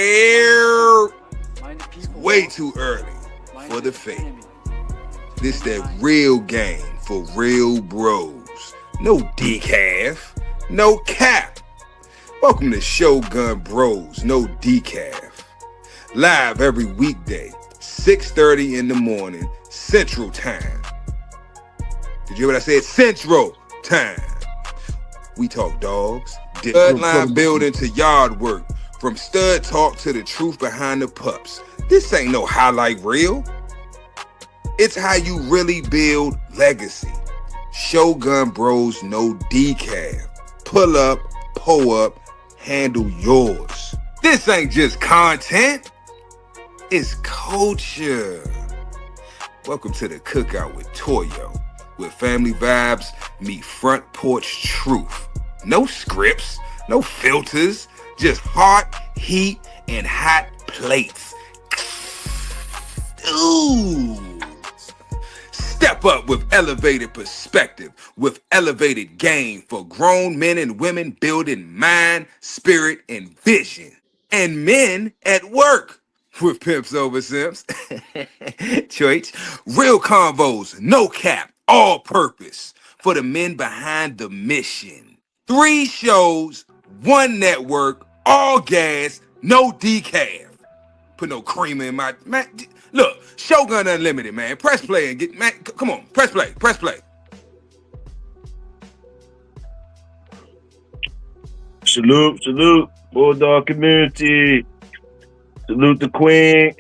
It's way too early for the fake. This that real game for real bros. No decaf, no cap. Welcome to Shogun Bros, no decaf. Live every weekday, 6:30 in the morning, Central Time. Did you hear what I said? Central Time. We talk dogs, bloodline building to yard work, from stud talk to the truth behind the pups. This ain't no highlight reel. It's how you really build legacy. Shogun Bros, no decaf. Pull up, pull up, handle yours. This ain't just content. It's culture. Welcome to the Cookout with TOYO, where family vibes meet front porch truth. No scripts, no filters, just heart, heat, and hot plates. Ooh. Step up with elevated perspective, with elevated game for grown men and women building mind, spirit, and vision. And men at work with pimps over simps. Choice. Real convos, no cap, all purpose for the men behind the mission. 3 shows, 1 network, all gas, no decaf. Put no creamer in my man. Look, Shogun Unlimited, man. Press play and get man. Come on, press play, press play. Salute, salute, Bulldog community. Salute the Queen.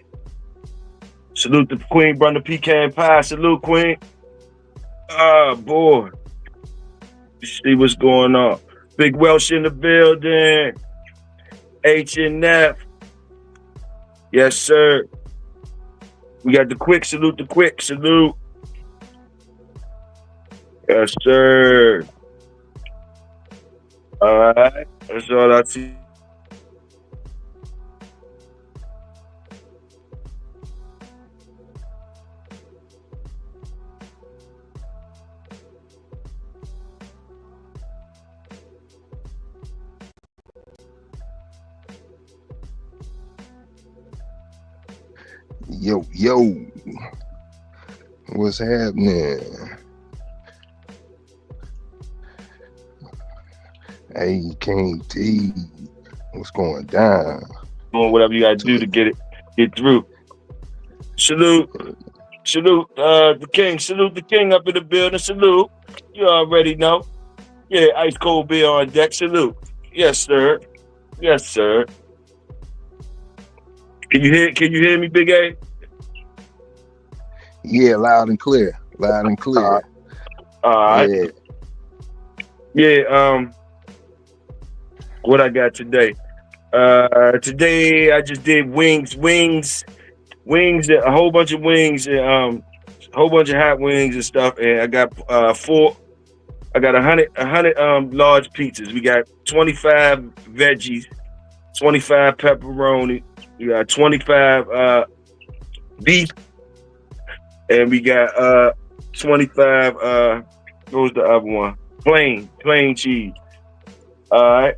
Salute the Queen, brother Pecan Pie. Salute, Queen. Ah, boy. See what's going on. Big Welsh in the building. H&F. Yes, sir. We got the quick. Salute the quick. Salute. Yes, sir. All right. That's all I see. Yo, what's happening? Hey, King T, what's going down? Doing whatever you gotta do to get through. Salute the king. Salute the king up in the building. Salute. You already know. Yeah, ice cold beer on deck. Salute. Yes, sir. Yes, sir. Can you hear me, Big A? Yeah, loud and clear. Loud and clear. All right. Yeah. What I got today? Today I just did wings, a whole bunch of wings, and a whole bunch of hot wings and stuff. And I got 100 large pizzas. We got 25 veggies, 25 pepperoni. We got 25 beef, and we got 25 what was the other one? Plain cheese. All right.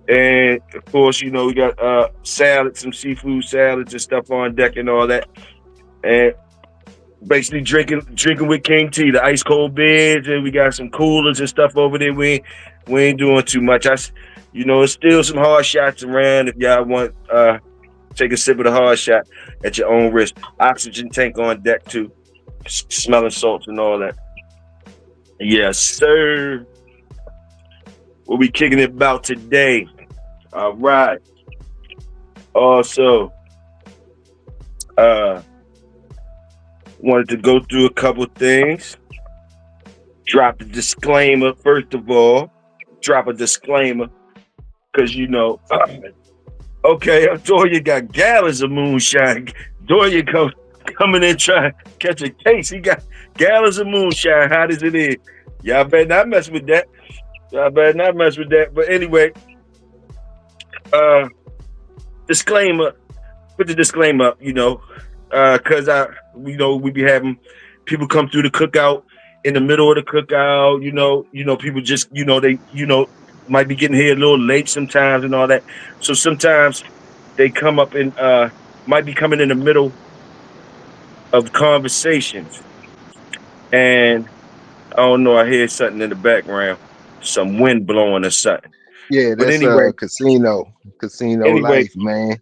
And of course, you know, we got salads, some seafood salads and stuff on deck and all that. And basically drinking with King T, the ice cold beers, and we got some coolers and stuff over there. We ain't doing too much. You know, it's still some hard shots around if y'all want take a sip of the hard shot at your own risk. Oxygen tank on deck too. Smelling salts and all that. Yes, sir. What we kicking it about today? All right. Also, wanted to go through a couple things. Drop a disclaimer, first of all. Drop a disclaimer, because, you know, okay, Doria got gallons of moonshine. Doria coming in trying to catch a case. He got gallons of moonshine, hot as it is. Y'all better not mess with that. But anyway, disclaimer, put the disclaimer up, you know, because we be having people come through the cookout in the middle of the cookout, you know, people just, they might be getting here a little late sometimes and all that. So sometimes they come up and might be coming in the middle of conversations. And I don't know, I hear something in the background, some wind blowing or something. Yeah, But that's casino anyway, life, man.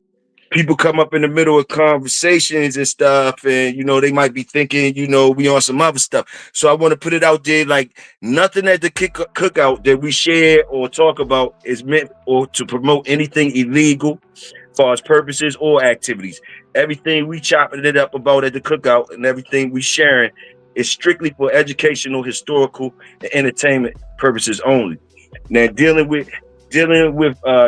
people come up in the middle of conversations and stuff, and they might be thinking, we on some other stuff. So I want to put it out there, like nothing at the cookout that we share or talk about is meant or to promote anything illegal as far as purposes or activities. Everything we chopping it up about at the cookout and everything we sharing is strictly for educational, historical, and entertainment purposes only. Now dealing with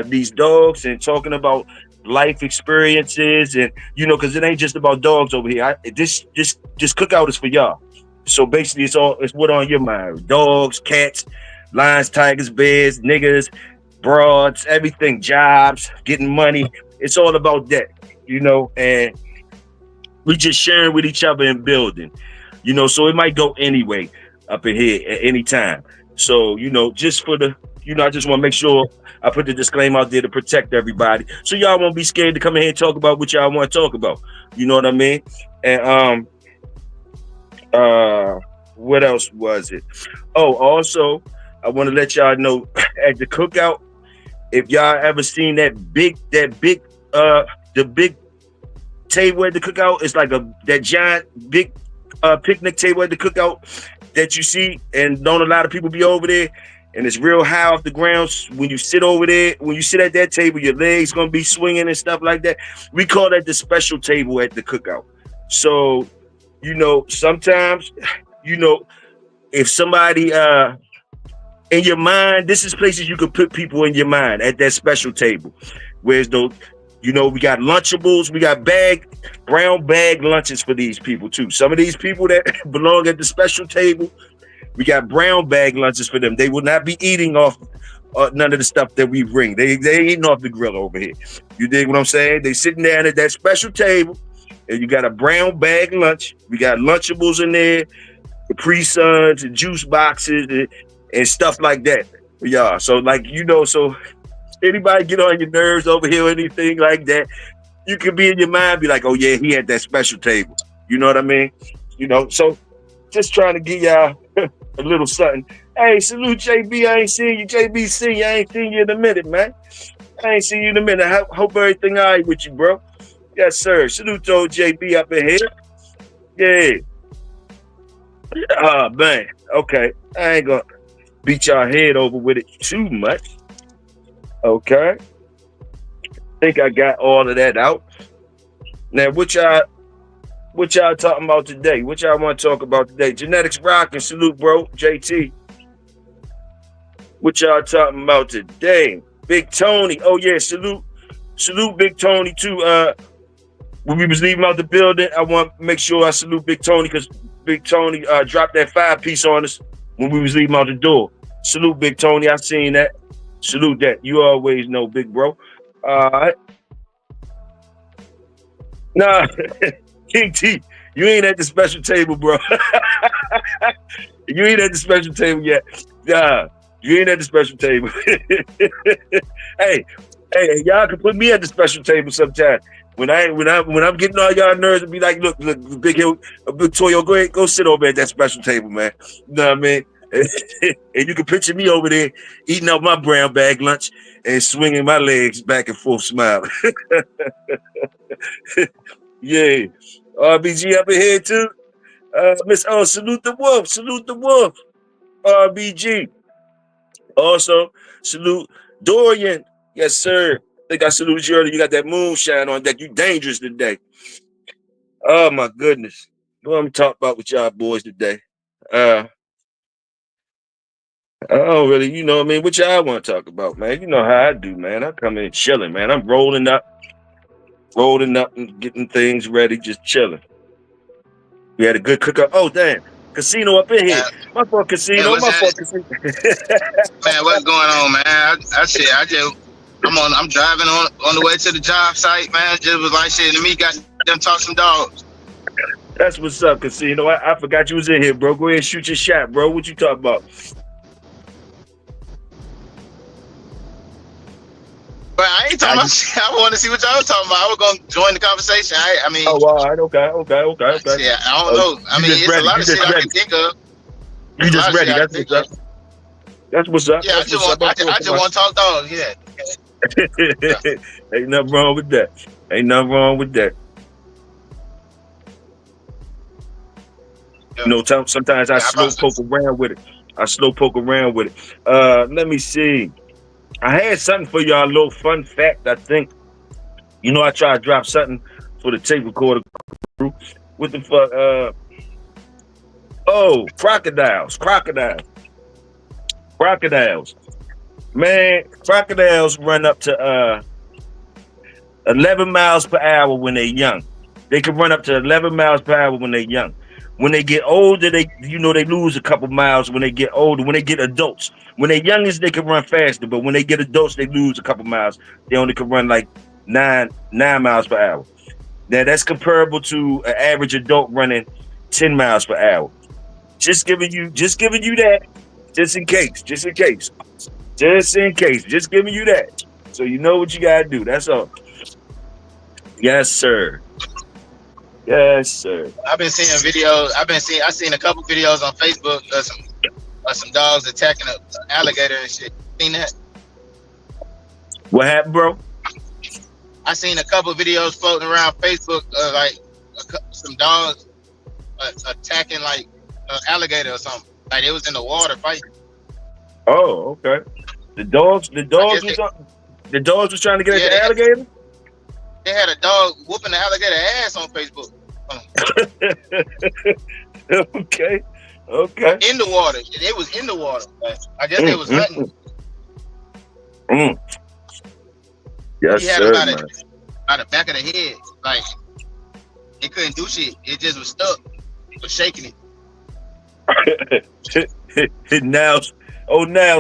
these dogs and talking about life experiences, and because it ain't just about dogs over here. This cookout is for y'all. So basically, it's what on your mind: dogs, cats, lions, tigers, bears, niggas, broads, everything, jobs, getting money. It's all about that, and we just sharing with each other and building, so it might go anyway up in here at any time. So, just for the, I just want to make sure I put the disclaimer out there to protect everybody. So y'all won't be scared to come in here and talk about what y'all want to talk about. You know what I mean? And what else was it? Oh, also, I want to let y'all know at the cookout, if y'all ever seen the big table at the cookout, it's like that giant big picnic table at the cookout that you see, and don't a lot of people be over there, and it's real high off the ground. When you sit over there, when you sit at that table, your legs gonna be swinging and stuff like that. We call that the special table at the cookout. So, sometimes, if somebody in your mind, this is places you could put people in your mind at that special table. Whereas though, we got Lunchables, we got brown bag lunches for these people too. Some of these people that belong at the special table, we got brown bag lunches for them. They will not be eating off none of the stuff that we bring. They ain't eating off the grill over here. You dig what I'm saying? They sitting down at that special table, and you got a brown bag lunch. We got Lunchables in there, Capri Suns and juice boxes and stuff like that for y'all. So so anybody get on your nerves over here or anything like that, you could be in your mind, be like, oh yeah, he had that special table. You know what I mean? So just trying to give y'all a little something. Hey, salute JB. I ain't seen you. JB, see you. I ain't seen you in a minute, man. I ain't seen you in a minute. Hope everything all right with you, bro. Yes, sir. Salute to old JB up in here. Yeah. Oh, man. Okay. I ain't gonna beat y'all head over with it too much. Okay. Think I got all of that out. Now, what y'all talking about today? What y'all want to talk about today? Genetics rocking. Salute, bro. JT. What y'all talking about today? Big Tony. Oh, yeah. Salute Big Tony, too. When we was leaving out the building, I want to make sure I salute Big Tony, because Big Tony dropped that 5-piece on us when we was leaving out the door. Salute Big Tony. I seen that. Salute that. You always know, big bro. Nah, King T, you ain't at the special table, bro. You ain't at the special table yet. Nah, you ain't at the special table. Hey, y'all can put me at the special table sometime. When I'm getting all y'all nerves and be like, look, Big Toyo, go ahead, go sit over at that special table, man. You know what I mean? And you can picture me over there eating up my brown bag lunch and swinging my legs back and forth, smiling. Yeah. RBG up in here too. Salute the wolf. RBG. Also, salute Dorian. Yes, sir. I think I saluted you earlier. You got that moonshine on deck. You dangerous today. Oh my goodness. What I'm talking about with y'all boys today. I don't really, what I mean? What y'all want to talk about, man? You know how I do, man. I come in chilling, man. I'm rolling up and getting things ready, just chilling. We had a good cookout. Oh, damn. Casino up in here. My fault, Casino. Man, what's going on, man? I'm driving on the way to the job site, man. Just was like shit to me, got them talk some dogs. That's what's up, Casino. I forgot you was in here, bro. Go ahead and shoot your shot, bro. What you talking about? But I ain't talking about shit. I want to see what y'all talking about. I was gonna join the conversation. I mean, Oh, all right, okay. yeah, I don't know. I mean, it's a lot of shit I can think of. You just ready? That's what's up. That's what's up. Yeah, I just want to talk dogs. Yeah. Ain't nothing wrong with that. Ain't nothing wrong with that. Yeah. You know, sometimes I slow poke around with it. Let me see. I had something for y'all, a little fun fact, I think. You know, I try to drop something for the tape recorder crew. What the fuck? Crocodiles. Man, crocodiles run up to 11 miles per hour when they're young. They can run up to 11 miles per hour when they're young. When they get older, they lose a couple miles when they get older. When they get adults, when they're youngest, they can run faster. But when they get adults, they lose a couple miles. They only can run like 9 miles per hour. Now that's comparable to an average adult running 10 miles per hour. Just giving you that, just in case, just giving you that. So you know what you gotta do. That's all. Yes, sir. I've been seeing videos. I seen a couple videos on Facebook of some dogs attacking an alligator and shit. Seen that? What happened, bro? I seen a couple videos floating around Facebook of like some dogs attacking like an alligator or something. Like it was in the water fighting. Oh, okay. The dogs was trying to get at the alligator? They had a dog whooping the alligator ass on Facebook. Okay. In the water. It was in the water. I guess they was hunting. Yes, he had sir, him by the back of the head. Like, it couldn't do shit. It just was stuck. It was shaking it. Now,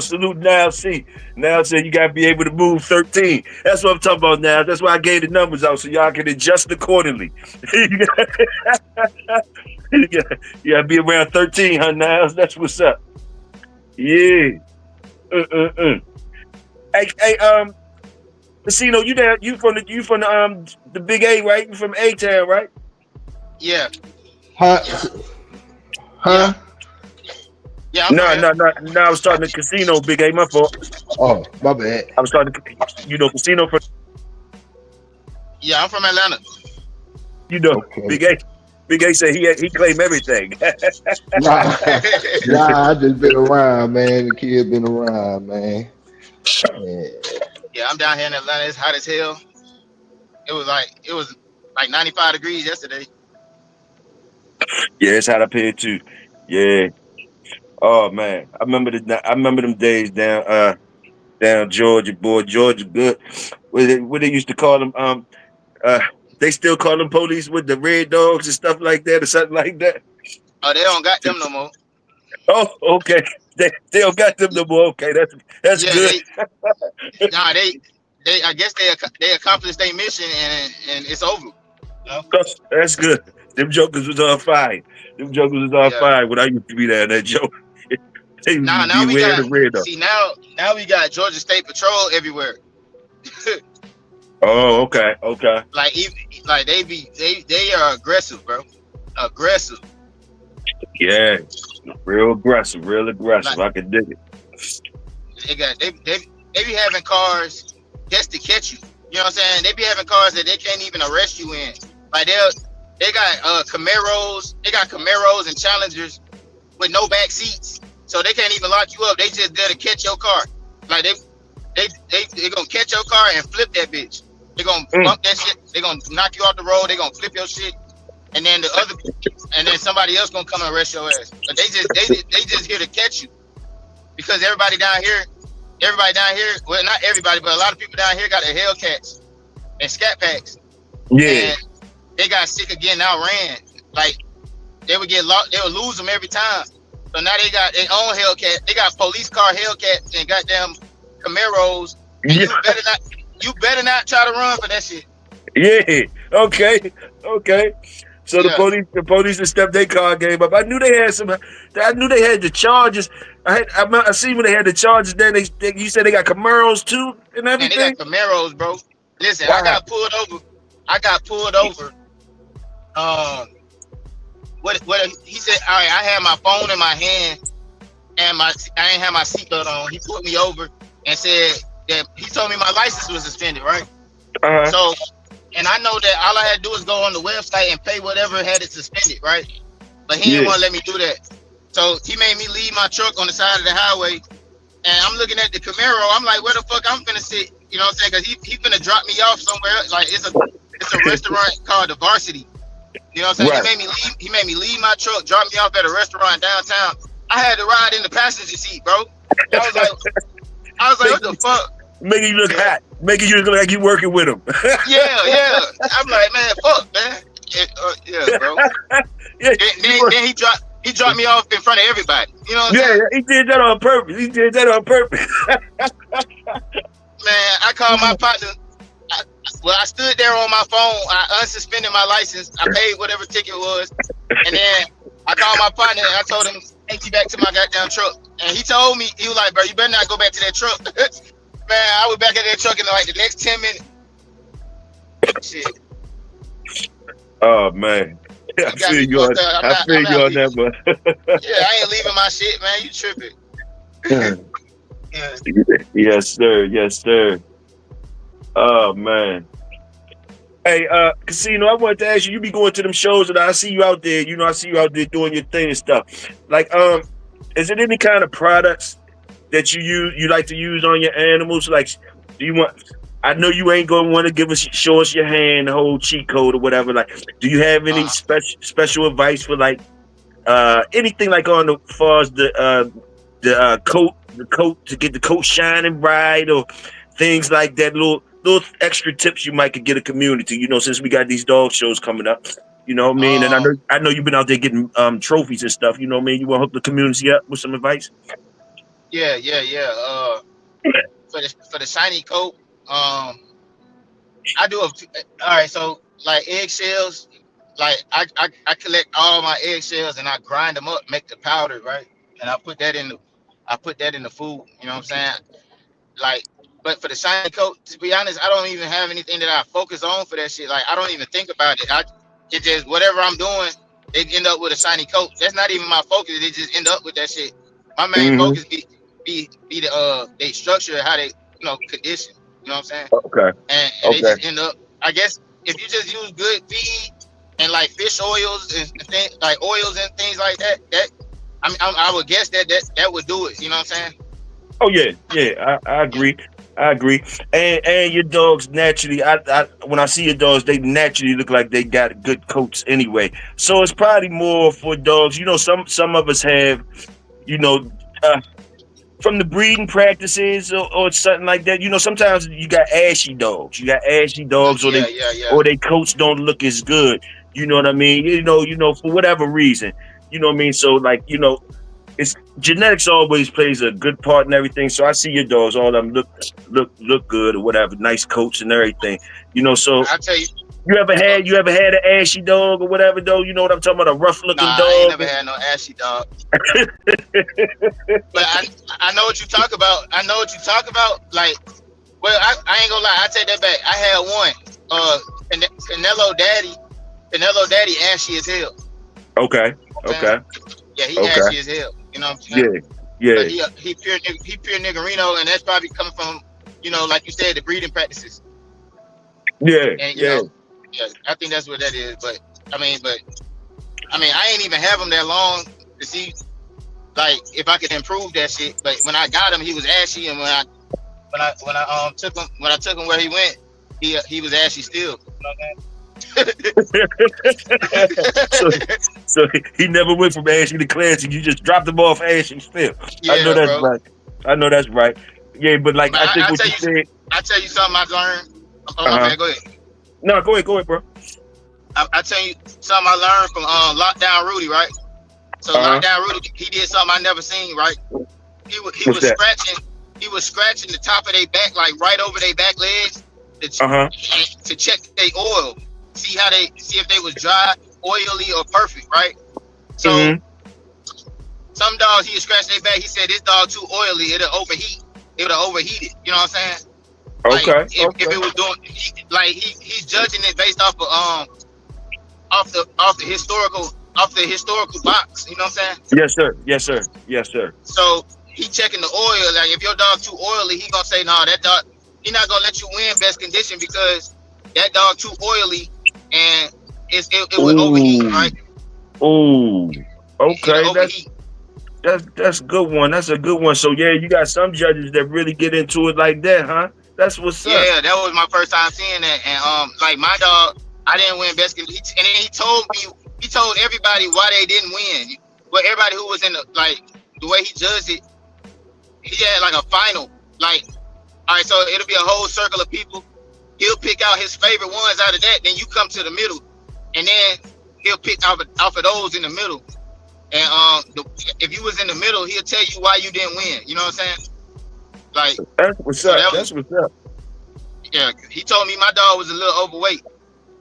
salute now. See, now said you gotta be able to move 13. That's what I'm talking about now. That's why I gave the numbers out so y'all can adjust accordingly. You gotta be around 13, huh? Now that's what's up. Yeah. Hey, Casino, you there? You from the Big A, right? You from A Town, right? Yeah. Huh? Yeah. No. I was starting the Casino, Big A. My fault. Oh, my bad. I was starting, Casino from. Yeah, I'm from Atlanta. Okay. Big A said he claimed everything. Nah, I just been around, man. The kid been around, man. Yeah, I'm down here in Atlanta. It's hot as hell. It was like 95 degrees yesterday. Yeah, it's hot up here too. Yeah. Oh man, I remember them days down Georgia, boy. Georgia good. What they used to call them? They still call them police with the red dogs and stuff like that or something like that. Oh, they don't got them no more. Oh, okay. They don't got them no more. Okay, that's good. They I guess they accomplished their mission and it's over. You know? That's good. Them jokers was on fire. Fire when I used to be there. That joke. Now we got Georgia State Patrol everywhere. Oh, okay. Like they are aggressive, bro. Aggressive. Yeah, real aggressive. Like, I can dig it. They be having cars just to catch you. You know what I'm saying? They be having cars that they can't even arrest you in. Like they got Camaros. They got Camaros and Challengers with no back seats, so they can't even lock you up. They just there to catch your car. Like they gonna catch your car and flip that bitch. They gonna bump that shit. They gonna knock you off the road. They gonna flip your shit, and then somebody else gonna come and arrest your ass. But they just here to catch you because everybody down here, well, not everybody, but a lot of people down here got their Hellcats and Scat Packs. Yeah. And they got sick of getting outran. Like they would get lost, they would lose them every time. So now they got their own Hellcat. They got police car Hellcats and goddamn Camaros. And you better not try to run for that shit. Yeah. Okay. So the police have stepped their car game up. I knew they had the charges. I see when they had the charges. Then you said they got Camaros too and Man, they everything. got Camaros, bro. Listen, Wow. I got pulled over. What he said? All right, I had my phone in my hand, and I ain't have my seatbelt on. He pulled me over and said that he told me my license was suspended, right? So, and I know that all I had to do is go on the website and pay whatever had it suspended, right? But he didn't want to let me do that. So he made me leave my truck on the side of the highway, and I'm looking at the Camaro. I'm like, where the fuck I'm finna sit? You know what I'm saying? Because he finna drop me off somewhere else. Like it's a restaurant called the Varsity. You know what I'm saying? Right. He made me leave my truck, drop me off at a restaurant downtown. I had to ride in the passenger seat, bro. I was like, what the fuck? Making you look hot. Making you look like you working with him. Yeah. I'm like, man, fuck, man. Yeah, bro. Yeah. Then he dropped me off in front of everybody. You know what I'm saying? Yeah, he did that on purpose. Man, I called my partner. I stood there on my phone. I unsuspended my license. I paid whatever ticket was. And then I called my partner and I told him, take me back to my goddamn truck. And he told me, he was like, bro, you better not go back to that truck. Man, I was back at that truck in like the next 10 minutes. Shit. Oh, man. I feel you on that, but yeah, I ain't leaving my shit, man. You tripping. Yeah. Yes, sir. Oh, man. Hey, Casino, I wanted to ask you be going to them shows and I see you out there, I see you out there doing your thing and stuff. Like, is it any kind of products that you like to use on your animals? Like, do you want, I know you ain't gonna want to show us your hand, the whole cheat code or whatever. Like, do you have any special advice for like, anything like on the, as far as the coat to get the coat shining bright or things like that, little extra tips you might could get a community, since we got these dog shows coming up, you know what I mean? And I know you've been out there getting trophies and stuff, you know what I mean? You want to hook the community up with some advice? Yeah. For the shiny coat, I do all right, so like eggshells, like I collect all my eggshells and I grind them up, make the powder, right? And I put that in the food, you know what I'm saying? Like, but for the shiny coat, to be honest, I don't even have anything that I focus on for that shit. Like, I don't even think about it. It just, whatever I'm doing, it end up with a shiny coat. That's not even my focus. It just end up with that shit. My main focus be the they structure, how they condition. You know what I'm saying? Okay. And they just end up. I guess if you just use good feed and like fish oils and things like oils and things like that, I would guess that would do it. You know what I'm saying? Oh yeah, I agree. And your dogs naturally, when I see your dogs, they naturally look like they got good coats anyway. So it's probably more for dogs. Some of us have, from the breeding practices or something like that. Sometimes you got ashy dogs. Or their coats don't look as good. You know what I mean? For whatever reason. You know what I mean? So like, it's genetics always plays a good part in everything. So I see your dogs, all of them look good or whatever, nice coats and everything. So I tell you, you ever had an ashy dog or whatever though? You know what I'm talking about? A rough looking dog. I ain't never had no ashy dog. But I know what you talk about. Like, well, I ain't gonna lie. I take that back. I had one. Canelo Daddy, ashy as hell. Okay. Yeah, he ashy as hell. You know what I'm saying? Yeah. But he pure niggerino, and that's probably coming from, like you said, the breeding practices. Yeah. And I think that's what that is. But I mean, I ain't even have him that long to see, like, if I could improve that shit. But when I got him, he was ashy, and when I took him where he went, he was ashy still. You know what I'm saying? so he never went from ashy to classy. You just dropped him off ashy still. Yeah, I know that's right. Yeah, but like I think what you said. I tell you something I learned. Man, go ahead. No, go ahead, bro. I tell you something I learned from Lockdown Rudy, right? So Lockdown Rudy, he did something I never seen, right? He was scratching the top of their back, like right over their back legs, to check their oil. See if they was dry, oily, or perfect, right? So Some dogs he'd scratch their back. He said this dog too oily. It'll overheat. It'll overheat it. You know what I'm saying? Like Okay. if it was doing, he's judging it based off of off the historical box. You know what I'm saying? Yes, sir. Yes, sir. Yes, sir. So he checking the oil. Like if your dog too oily, he gonna say no. That dog, he not gonna let you win best condition because that dog too oily and it would overheat, right? Ooh. Okay. It'll overheat. That's a good one. That's a good one. So yeah, you got some judges that really get into it like that, huh? That's what's up. Yeah, that was my first time seeing that. And like my dog, I didn't win best condition. And then he told everybody why they didn't win. But everybody who was in the way he judged it, he had like a final. Like, all right, so it'll be a whole circle of people. He'll pick out his favorite ones out of that. Then you come to the middle, and then he'll pick off of those in the middle. And if you was in the middle, he'll tell you why you didn't win. You know what I'm saying? Like that's what's up. That's what's up. Yeah, he told me my dog was a little overweight,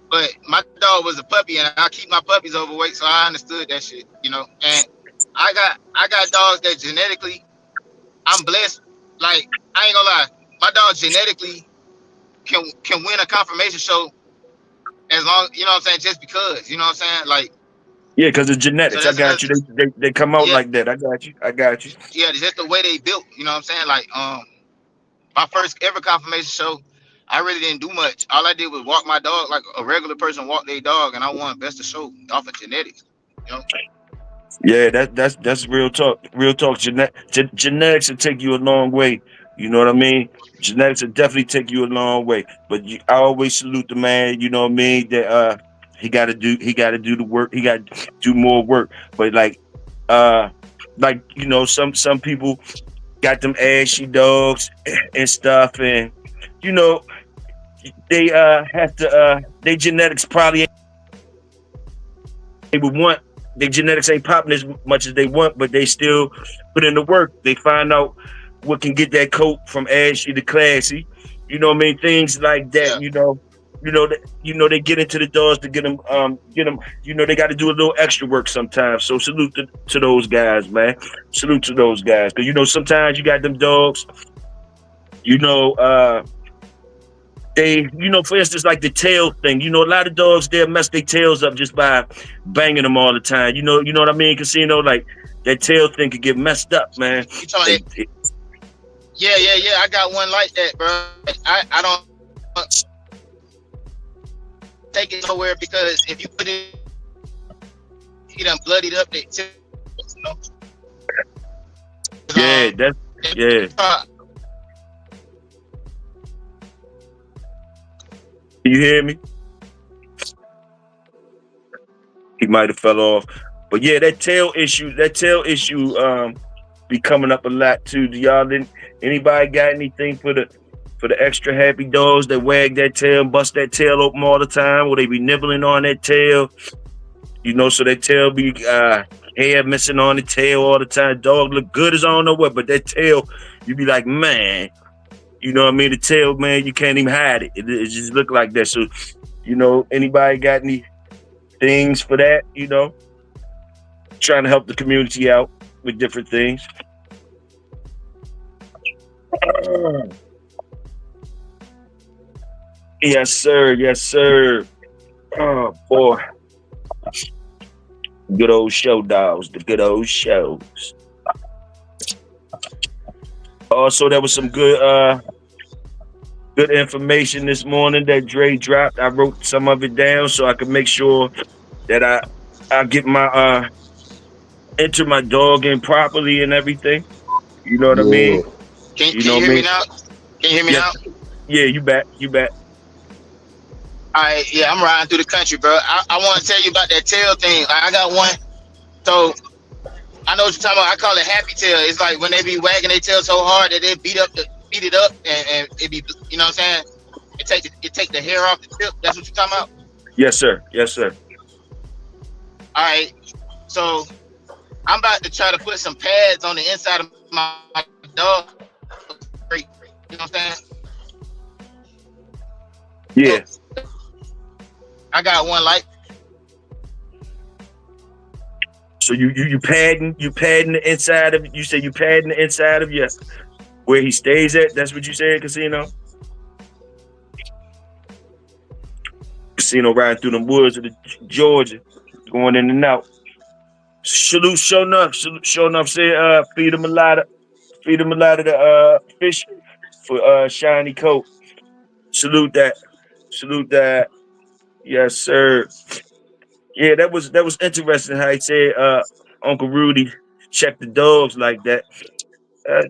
but my dog was a puppy, and I keep my puppies overweight, so I understood that shit. You know, and I got dogs that genetically, I'm blessed. Like I ain't gonna lie, my dog genetically can win a conformation show as long, you know what I'm saying, just because, you know what I'm saying, like. Yeah, because it's genetics. So I got you. They come out like that. I got you. Yeah, it's just the way they built. You know what I'm saying? Like, my first ever confirmation show, I really didn't do much. All I did was walk my dog like a regular person walk their dog, and I won best of show off of genetics. You know? Yeah, that's real talk. Real talk. Genetics will take you a long way. You know what I mean? Genetics will definitely take you a long way. But I always salute the man. You know what I mean? That he got to do the work. He got to do more work. But like you know, some people got them ashy dogs and stuff, and you know they have to their genetics probably they would want. Their genetics ain't popping as much as they want, but they still put in the work. They find out what can get that coat from ashy to classy. You know what I mean? Things like that. Yeah. They get into the dogs to get them. You know, they got to do a little extra work sometimes. So salute to those guys, man. Salute to those guys, because you know sometimes you got them dogs. You know, they, you know, for instance, like the tail thing. You know, a lot of dogs they'll mess their tails up just by banging them all the time. You know what I mean? Casino, like that tail thing could get messed up, man. Yeah. I got one like that, bro. I don't take it nowhere because if you put it, he done bloodied up that tail. You know? You hear me? He might have fell off. But yeah, that tail issue be coming up a lot too. Anybody got anything for the extra happy dogs that wag that tail and bust that tail open all the time? Will they be nibbling on that tail? You know, so that tail be hair missing on the tail all the time. Dog look good as I don't know what, but that tail, you be like, man. You know what I mean? The tail, man, you can't even hide it. It just look like that. So, you know, anybody got any things for that, you know? Trying to help the community out with different things. Yes, sir. Yes, sir. Oh, boy. Good old show, dogs. The good old shows. Also, there was some good information this morning that Dre dropped. I wrote some of it down so I could make sure that I get my enter my dog in properly and everything. You know what I mean? Can you hear me now? Can you hear me now? Yeah, you back. All right, yeah, I'm riding through the country, bro. I want to tell you about that tail thing. I got one. So I know what you're talking about. I call it happy tail. It's like when they be wagging their tail so hard that they beat it up and it be, you know what I'm saying? It take the hair off the tip. That's what you're talking about? Yes, sir. All right. So I'm about to try to put some pads on the inside of my dog. You know what I'm saying? Yeah. I got one like. So you padding the inside of, you say you padding the inside of your where he stays at. That's what you said, Casino. Casino riding through them woods of Georgia, going in and out. Salute, show enough. Say feed him a lot of the fish for shiny coat. Salute that. Yes, sir. Yeah, that was interesting how he said Uncle Rudy checked the dogs like that.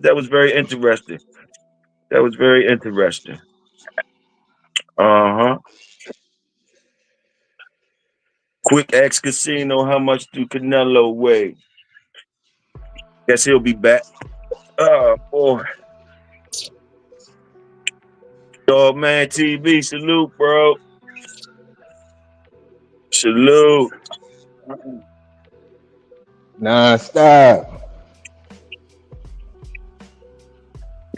That was very interesting. Uh-huh. Quick ask Casino, how much do Canelo weigh? Guess he'll be back. Oh boy. Dog Man TV, salute, bro. Salute. Non-stop.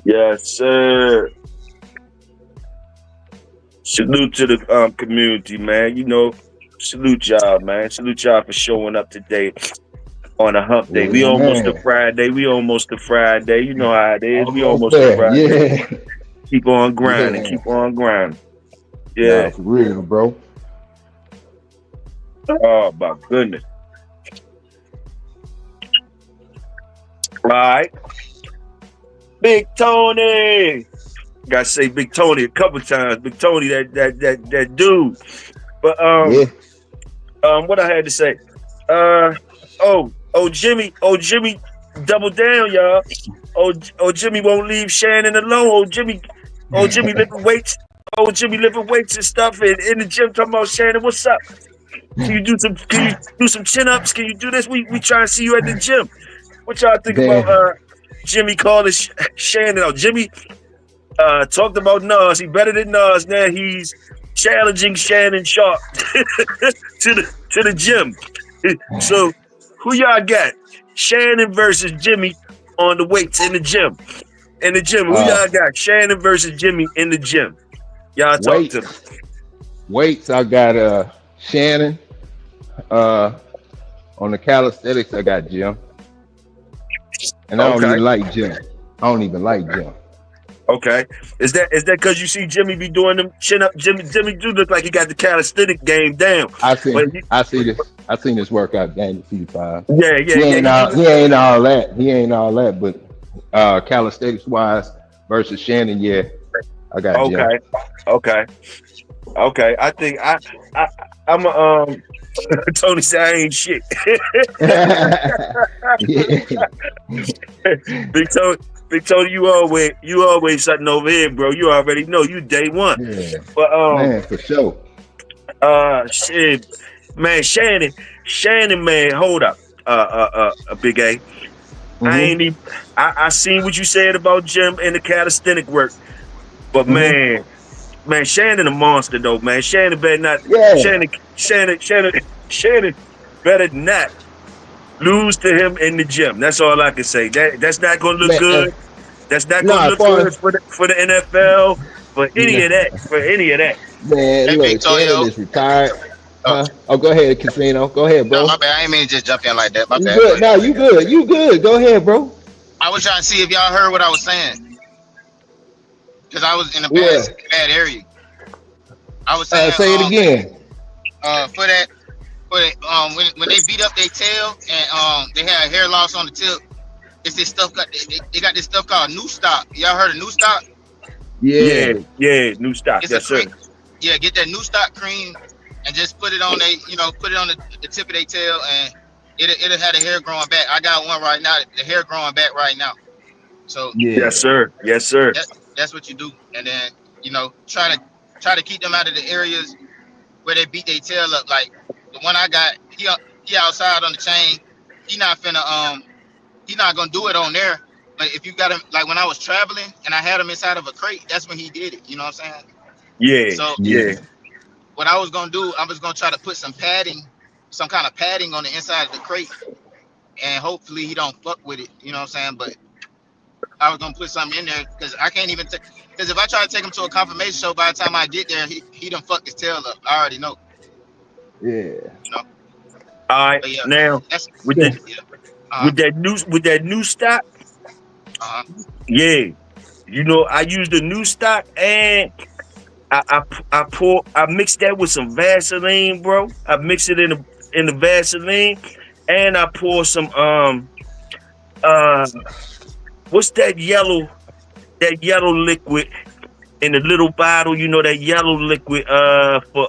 Yes, sir. Salute to the community, man. You know, salute y'all, man. Salute y'all for showing up today on a hump day. Yeah, We almost man. to Friday. You know how it is. We Almost almost to there. Friday. Yeah. Keep on grinding. Yeah. Yeah. Nah, for real, bro. Oh my goodness. All right. Big Tony. Gotta say Big Tony a couple times. Big Tony, that dude. But what I had to say. Jimmy double down, y'all. Jimmy won't leave Shannon alone. Jimmy lifting weights. Jimmy lifting weights and stuff in the gym talking about Shannon, what's up? Can you do some chin-ups? Can you do this? We try to see you at the gym. What y'all think about Jimmy calling Shannon out? Jimmy talked about Nas. He better than Nas. Now he's challenging Shannon Sharp to the gym. So who y'all got? Shannon versus Jimmy on the weights in the gym. Who y'all got? Shannon versus Jimmy in the gym. Y'all talk to me. Weights, I got Shannon. On the calisthenics, I got Jim. And I don't even like Jim. Okay. Is that because you see Jimmy be doing them chin up? Jimmy do look like he got the calisthenic game down. I seen this workout game a few times. Yeah. He ain't all that, but calisthenics wise versus Shannon, yeah, I got Jim. Okay. I think I'm a Tony said I ain't shit. Big Tony, you always something over here, bro. You already know you day one. Yeah. But man, for sure. Shit, man, Shannon, man, hold up, a Big A. Mm-hmm. I seen what you said about Jim and the calisthenic work, but man, Shannon a monster though, man. Shannon better not. Yeah. Shannon better not lose to him in the gym. That's all I can say. That's not gonna look good. That's not gonna look good for the NFL. For any of that. Man, hey, look, Shannon is retired. Go ahead, Casino. Go ahead, bro. No, my bad. I ain't mean to just jump in like that. My bad. Good. No, you good. You good. Go ahead, bro. I was trying to see if y'all heard what I was saying. Because I was in a bad area. I was saying say it again. When they beat up their tail and they had hair loss on the tip, it's this stuff they got this stuff called new stock. Y'all heard of new stock? Yeah, new stock. It's yes, sir. Yeah, get that new stock cream and just put it on the tip of their tail and it'll have the hair growing back. I got one right now. The hair growing back right now. So yes, sir. That's what you do, and then try to keep them out of the areas where they beat their tail up. Like the one I got, he outside on the chain. He not gonna do it on there. But if you got him, like when I was traveling and I had him inside of a crate, that's when he did it. You know what I'm saying? Yeah. So what I was gonna do, I was gonna try to put some kind of padding on the inside of the crate, and hopefully he don't fuck with it. You know what I'm saying? But I was gonna put something in there because I can't even because if I try to take him to a confirmation show, by the time I get there, he done fucked his tail up. I already know. Yeah. All right, But yeah, now that's with Yeah. the yeah. Uh-huh. with that new stock, Uh-huh. yeah, you know, I use the new stock and I mix that with some Vaseline, bro. I mix it in the Vaseline, and I pour some uh what's that yellow liquid in the little bottle, you know, that yellow liquid for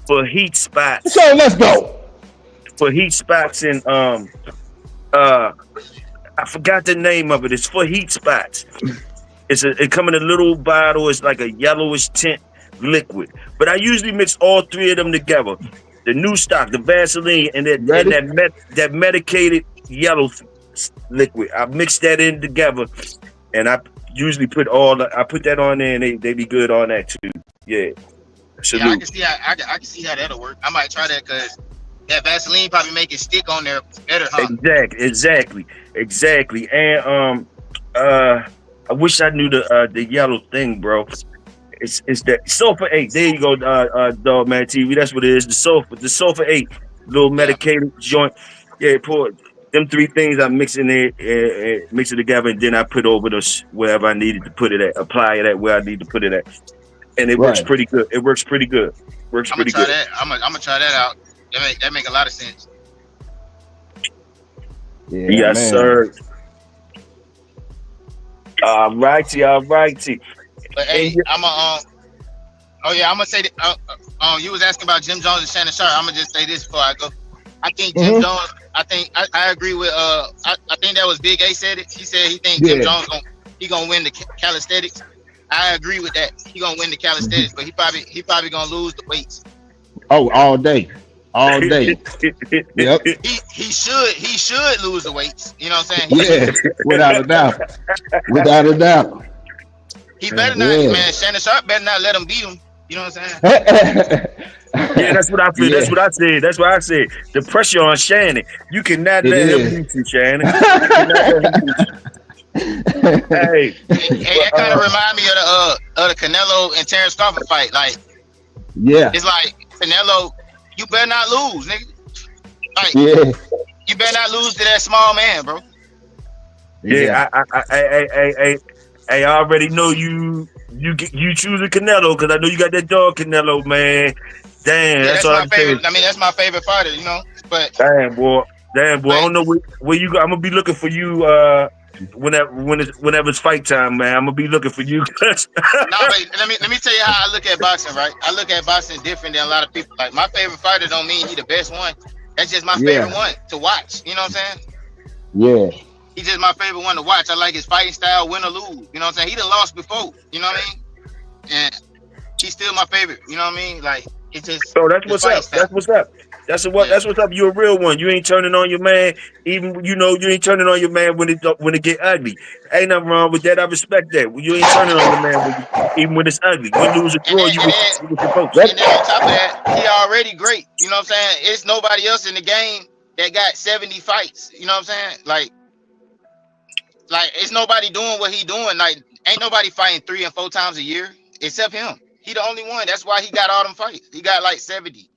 for heat So spots. let's go. For heat spots and uh I forgot the name of it. It's for heat spots. It come in a little bottle. It's like a yellowish tint liquid. But I usually mix all three of them together. The new stock, the Vaseline, and Ready? that medicated yellow liquid. I mix that in together, and I usually I put that on there, and they be good on that too. Yeah, Yeah, I salute. can see how I can see how that'll work. I might try that because that Vaseline probably make it stick on there better, huh? Exactly. And I wish I knew the yellow thing, bro. It's that sulfur 8. There you go, dog man TV. That's what it is. The sulfur 8, little Yeah, medicated joint. Yeah, pour them three things. I mix in there, mix it together, and then I put over wherever I needed to put it at. Apply it at where I need to put it at, and it works Right. pretty good. It works pretty good. Works I'm gonna pretty try good. that. I'm gonna try that out. That make a lot of sense. Yeah, Yes, man. sir. All righty. But And hey, oh yeah, I'm gonna say that. You was asking about Jim Jones and Shannon Sharp. I'm gonna just say this before I go. I think Jim Mhm. Jones. I agree with. I think that was Big A said it. He said he think Jim Yeah. Jones gonna win the calisthenics. I agree with that. He gonna win the calisthenics, but he probably gonna lose the weights. Oh, all day. All day. Yep. He should lose the weights. You know what I'm saying? Yeah. Without a doubt. Without a doubt. He better not, Yeah. man. Shannon Sharp better not let him beat him. You know what I'm saying? Yeah, that's what I feel. Yeah. That's what I said. That's what I said. The pressure on Shannon. You cannot It let him is. beat you, Shannon. You cannot let him beat you. Hey, Hey, that kind of remind me of the Canelo and Terrence Crawford fight. Like Yeah. it's like Canelo, you better not lose, nigga. Like Yeah. you better not lose to that small man, bro. yeah, I already know you choosing Canelo because I know you got that dog Canelo, man. Damn, Yeah, that's that's all I my can say. favorite. I mean, that's my favorite fighter, you know. But Damn, boy. I but don't know where you go. I'm gonna be looking for you whenever it's fight time, man. I'm gonna be looking for you. no, but let me tell you how I look at boxing, right? I look at boxing different than a lot of people. Like my favorite fighter don't mean he the best one. That's just my favorite one to watch. You know what I'm saying? Yeah. He's just my favorite one to watch. I like his fighting style, win or lose. You know what I'm saying? He done lost before. You know what I mean? And he's still my favorite. You know what I mean? Like it's just So that's his what's fighting up. style. That's what's up. That's what's up. You a real one. You ain't turning on your man. Even you ain't turning on your man when it get ugly. Ain't nothing wrong with that. I respect that. You ain't turning on your man even when it's ugly. Win, lose, or And draw. then You and with your folks. then and then on top of that, he already great. You know what I'm saying? It's nobody else in the game that got 70 fights. You know what I'm saying? Like it's nobody doing what he doing. Like ain't nobody fighting 3 and 4 times a year except him. He the only one. That's why he got all them fights. He got like 70.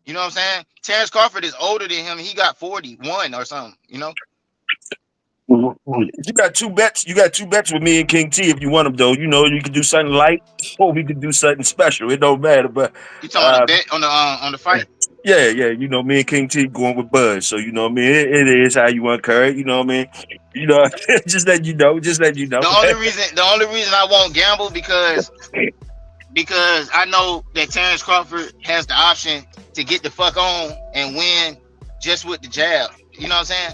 You know what I'm saying? Terrence Crawford is older than him. He got 41 or something. You know? You got two bets. You got two bets with me and King T if you want them though. You know you can do something light or we can do something special. It don't matter. But You talking about the bet on the fight? yeah. You know me and King T going with Buzz. So you know what I mean. It is how you want Curry. You know what I mean. You know, just let you know. The only reason I won't gamble because I know that Terrence Crawford has the option to get the fuck on and win just with the jab. You know what I'm saying?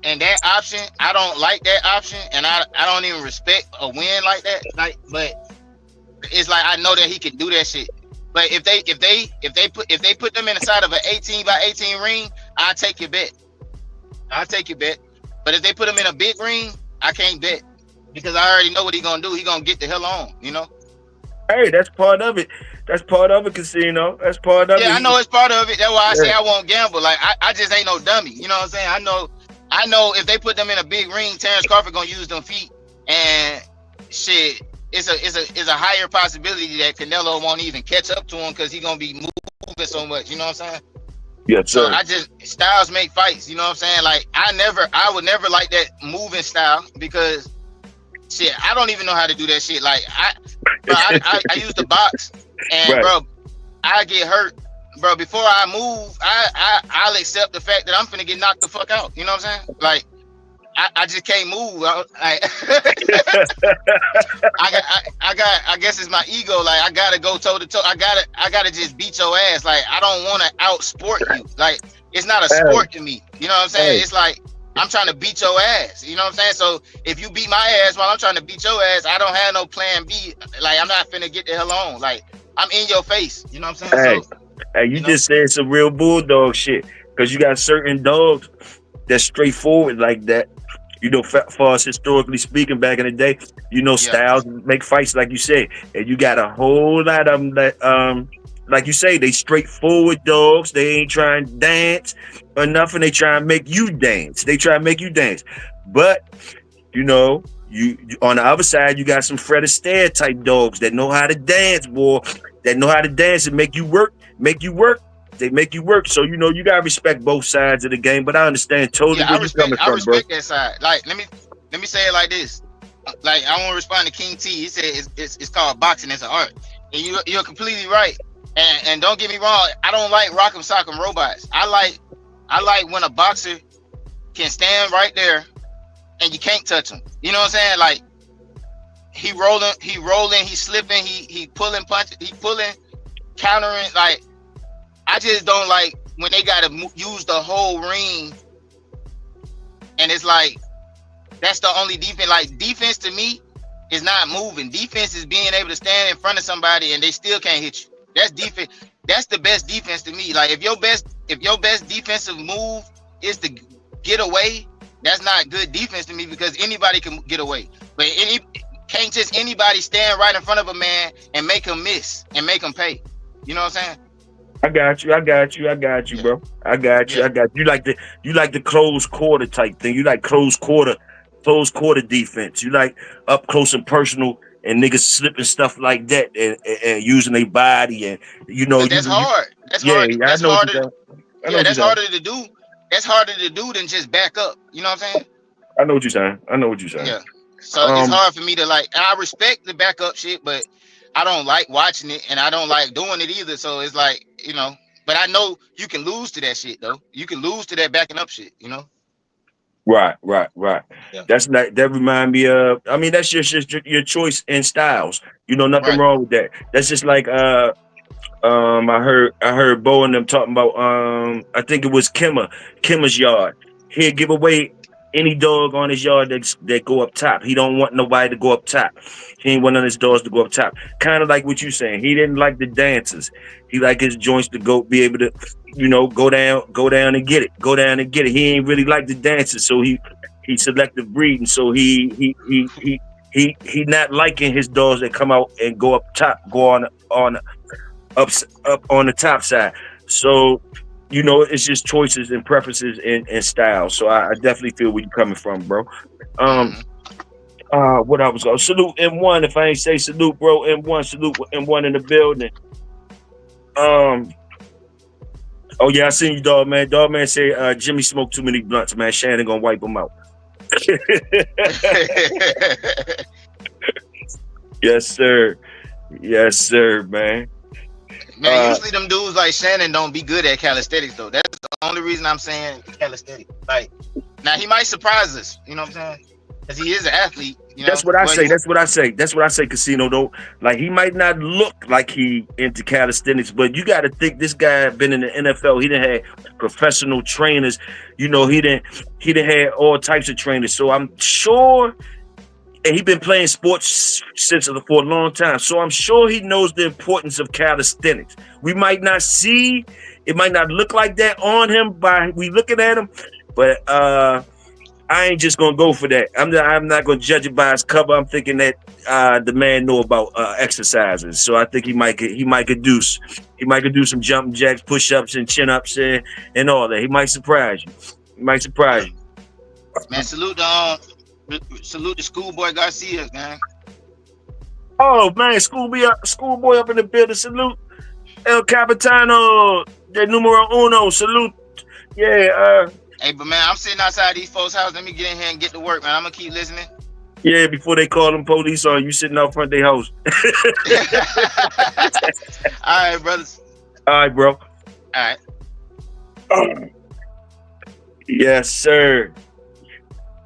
And that option, I don't like that option, and I don't even respect a win like that. Like, but it's like I know that he can do that shit. But if they put them inside of an 18 by 18 ring, I'll take your bet. But if they put him in a big ring, I can't bet because I already know what he's gonna do. He's gonna get the hell on, you know. Hey, that's part of it. That's part of it, Casino. That's part of it. Yeah, I know it's part of it. That's why I say I won't gamble. Like I just ain't no dummy. You know what I'm saying? I know if they put them in a big ring, Terrence Crawford gonna use them feet, and shit, it's a higher possibility that Canelo won't even catch up to him because he's gonna be moving so much. You know what I'm saying? Yes, So sir. styles make fights. You know what I'm saying? Like I would never like that moving style because shit, I don't even know how to do that shit. Like I use the box and Right. bro, I get hurt. Bro, before I move, I'll accept the fact that I'm finna get knocked the fuck out. You know what I'm saying? Like I just can't move. I guess it's my ego. Like I gotta go toe to toe. I gotta just beat your ass. Like I don't want to outsport you. Like it's not a sport to me. You know what I'm saying? It's like I'm trying to beat your ass. You know what I'm saying? So if you beat my ass while I'm trying to beat your ass, I don't have no plan B. Like I'm not finna get the hell on. Like I'm in your face. You know what I'm saying? Hey, you just said some real bulldog shit. Because you got certain dogs that's straightforward like that. You know, far as historically speaking, back in the day, you know, styles make fights, like you said. And you got a whole lot of them that, like you say, they straightforward dogs. They ain't trying to dance or nothing. They try and make you dance. But, you know, you on the other side, you got some Fred Astaire type dogs that know how to dance, boy. That know how to dance and make you work. They make you work. So, you know, you got to respect both sides of the game. But I understand totally where you're coming from, bro. I respect that side. Like, let me say it like this. Like, I want to respond to King T. He said it's called boxing. It's an art. And you're completely right. And don't get me wrong. I don't like rock'em sock'em robots. I like when a boxer can stand right there and you can't touch him. You know what I'm saying? Like, he rolling, he slipping, he pulling punches, he pulling, countering. Like, I just don't like when they gotta use the whole ring, and it's like that's the only defense. Like defense to me is not moving. Defense is being able to stand in front of somebody and they still can't hit you. That's defense. That's the best defense to me. Like if your best defensive move is to get away, that's not good defense to me because anybody can get away. But can't just anybody stand right in front of a man and make him miss and make him pay. You know what I'm saying? I got you, bro. I got you. You like the close quarter type thing. You like close quarter defense. You like up close and personal and niggas slipping stuff like that and using their body and you know that's hard. That's hard. That's harder to do. That's harder to do than just back up. You know what I'm saying? I know what you're saying. Yeah. So it's hard for me to like. I respect the backup shit, but I don't like watching it, and I don't like doing it either. So it's like, you know. But I know you can lose to that shit, though. You can lose to that backing up shit, you know. Right. Yeah. That remind me of. I mean, that's just your choice in styles. You know, nothing wrong with that. That's just like I heard Bo and them talking about I think it was Kimmer's yard. He'd give away any dog on his yard that go up top. He don't want nobody to go up top. He ain't want none of his dogs to go up top. Kind of like what you saying. He didn't like the dancers. He like his joints to be able to, you know, go down and get it. He ain't really like the dancers, so he selective breeding. So he not liking his dogs that come out and go up top, go on up on the top side. So, you know, it's just choices and preferences and style. So I definitely feel where you're coming from, bro. What I was going salute M1. If I ain't say salute, bro, M1, salute M1 in the building. Oh yeah, I seen you, dog man. Dog man say Jimmy smoked too many blunts, man. Shannon gonna wipe him out. Yes, sir, man. Man, usually them dudes like Shannon don't be good at calisthenics though. That's the only reason I'm saying calisthenics. Like, now he might surprise us. You know what I'm saying? Because he is an athlete. You know? That's what I say, Casino, though. Like, he might not look like he into calisthenics, but you got to think this guy been in the NFL. He done had professional trainers. You know, he done had all types of trainers. So I'm sure, and he been playing sports for a long time. So I'm sure he knows the importance of calisthenics. We might not see, it might not look like that on him by we looking at him, but I ain't just gonna go for that. I'm not gonna judge it by his cover. I'm thinking that the man know about exercises, so I think he might could do some jumping jacks, push ups, and chin ups, and all that. He might surprise you. Man, salute the Schoolboy Garcia, man. Oh man, schoolboy up in the building. Salute. El Capitano, the numero uno, salute. Yeah, Hey, but man, I'm sitting outside these folks' house. Let me get in here and get to work, man. I'm gonna keep listening. yeah, before they call them police on you sitting out front of their house. All right, brothers. All right, bro. All right. Yes, sir.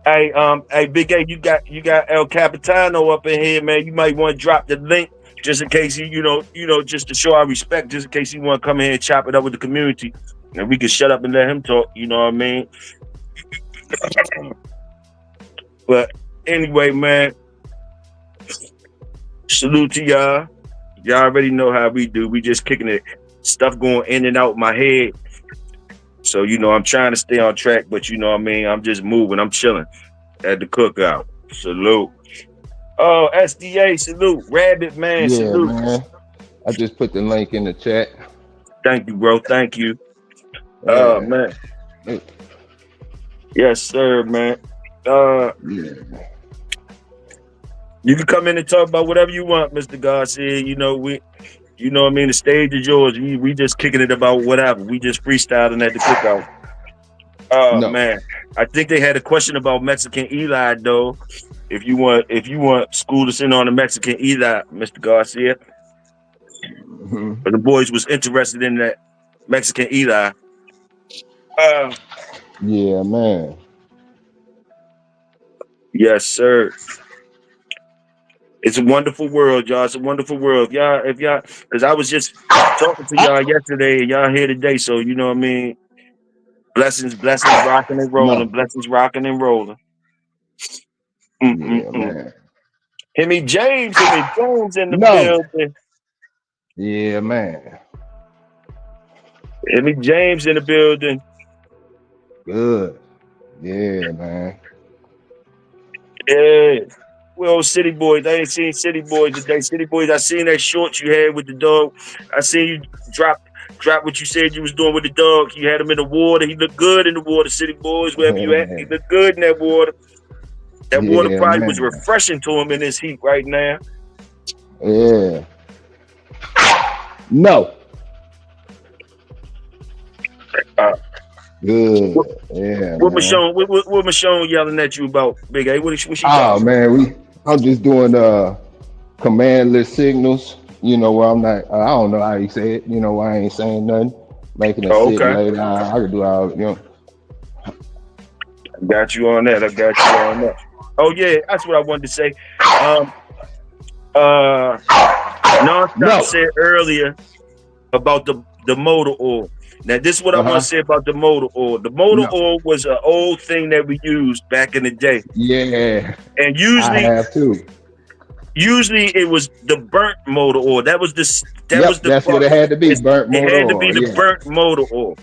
Hey, Big A, you got El Capitano up in here, man. You might want to drop the link just in case you know, just to show our respect, just in case you want to come in here and chop it up with the community, and we can shut up and let him talk. You know what I mean? But anyway, man, salute to y'all. Y'all already know how we do. We just kicking it, stuff going in and out my head. So, you know, I'm trying to stay on track, but you know what I mean? I'm just moving. I'm chilling at the cookout. Salute. Oh, SDA, salute. Rabbit, man, salute. Man. I just put the link in the chat. Thank you, bro. Thank you. Oh, man. Yes, sir, man. Yeah. You can come in and talk about whatever you want, Mr. Garcia. You know, you know what I mean? The stage is yours. We just kicking it about whatever. We just freestyling at the cookout. Oh, no. Man. I think they had a question about Mexican Eli, though. If you want school us in on the Mexican Eli, Mr. Garcia. Mm-hmm. But the boys was interested in that Mexican Eli. Yeah, man. Yes, sir. It's a wonderful world, y'all. It's a wonderful world. If y'all, because I was just talking to y'all yesterday and y'all here today, so you know what I mean? Blessings rocking and rolling. No. Blessings rocking and rolling. Yeah, man. Himmy James in the building. Yeah, man. Himmy James in the building. Good. Yeah, man. Yeah. Well, City Boys. I ain't seen City Boys today. City Boys, I seen that short you had with the dog. I seen you drop what you said you was doing with the dog. You had him in the water. He looked good in the water, City Boys. Wherever you at, he looked good in that water. That water probably was refreshing to him in this heat right now. Yeah. No. Good. What Michonne yelling at you about, Big A? What she talking? Man, I'm just doing commandless signals. You know where I'm not. I don't know how you say it. You know why I ain't saying nothing. Making it sit lay down. I could do all. You know. I got you on that. Oh yeah, that's what I wanted to say. Nonstop said earlier about the motor oil. Now, this is what I want to say about the motor oil. The motor oil was an old thing that we used back in the day. Yeah. And usually, I have too. Usually, it was the burnt motor oil. That was the. That's what it had to be. Burnt motor oil. It had to be the burnt motor oil.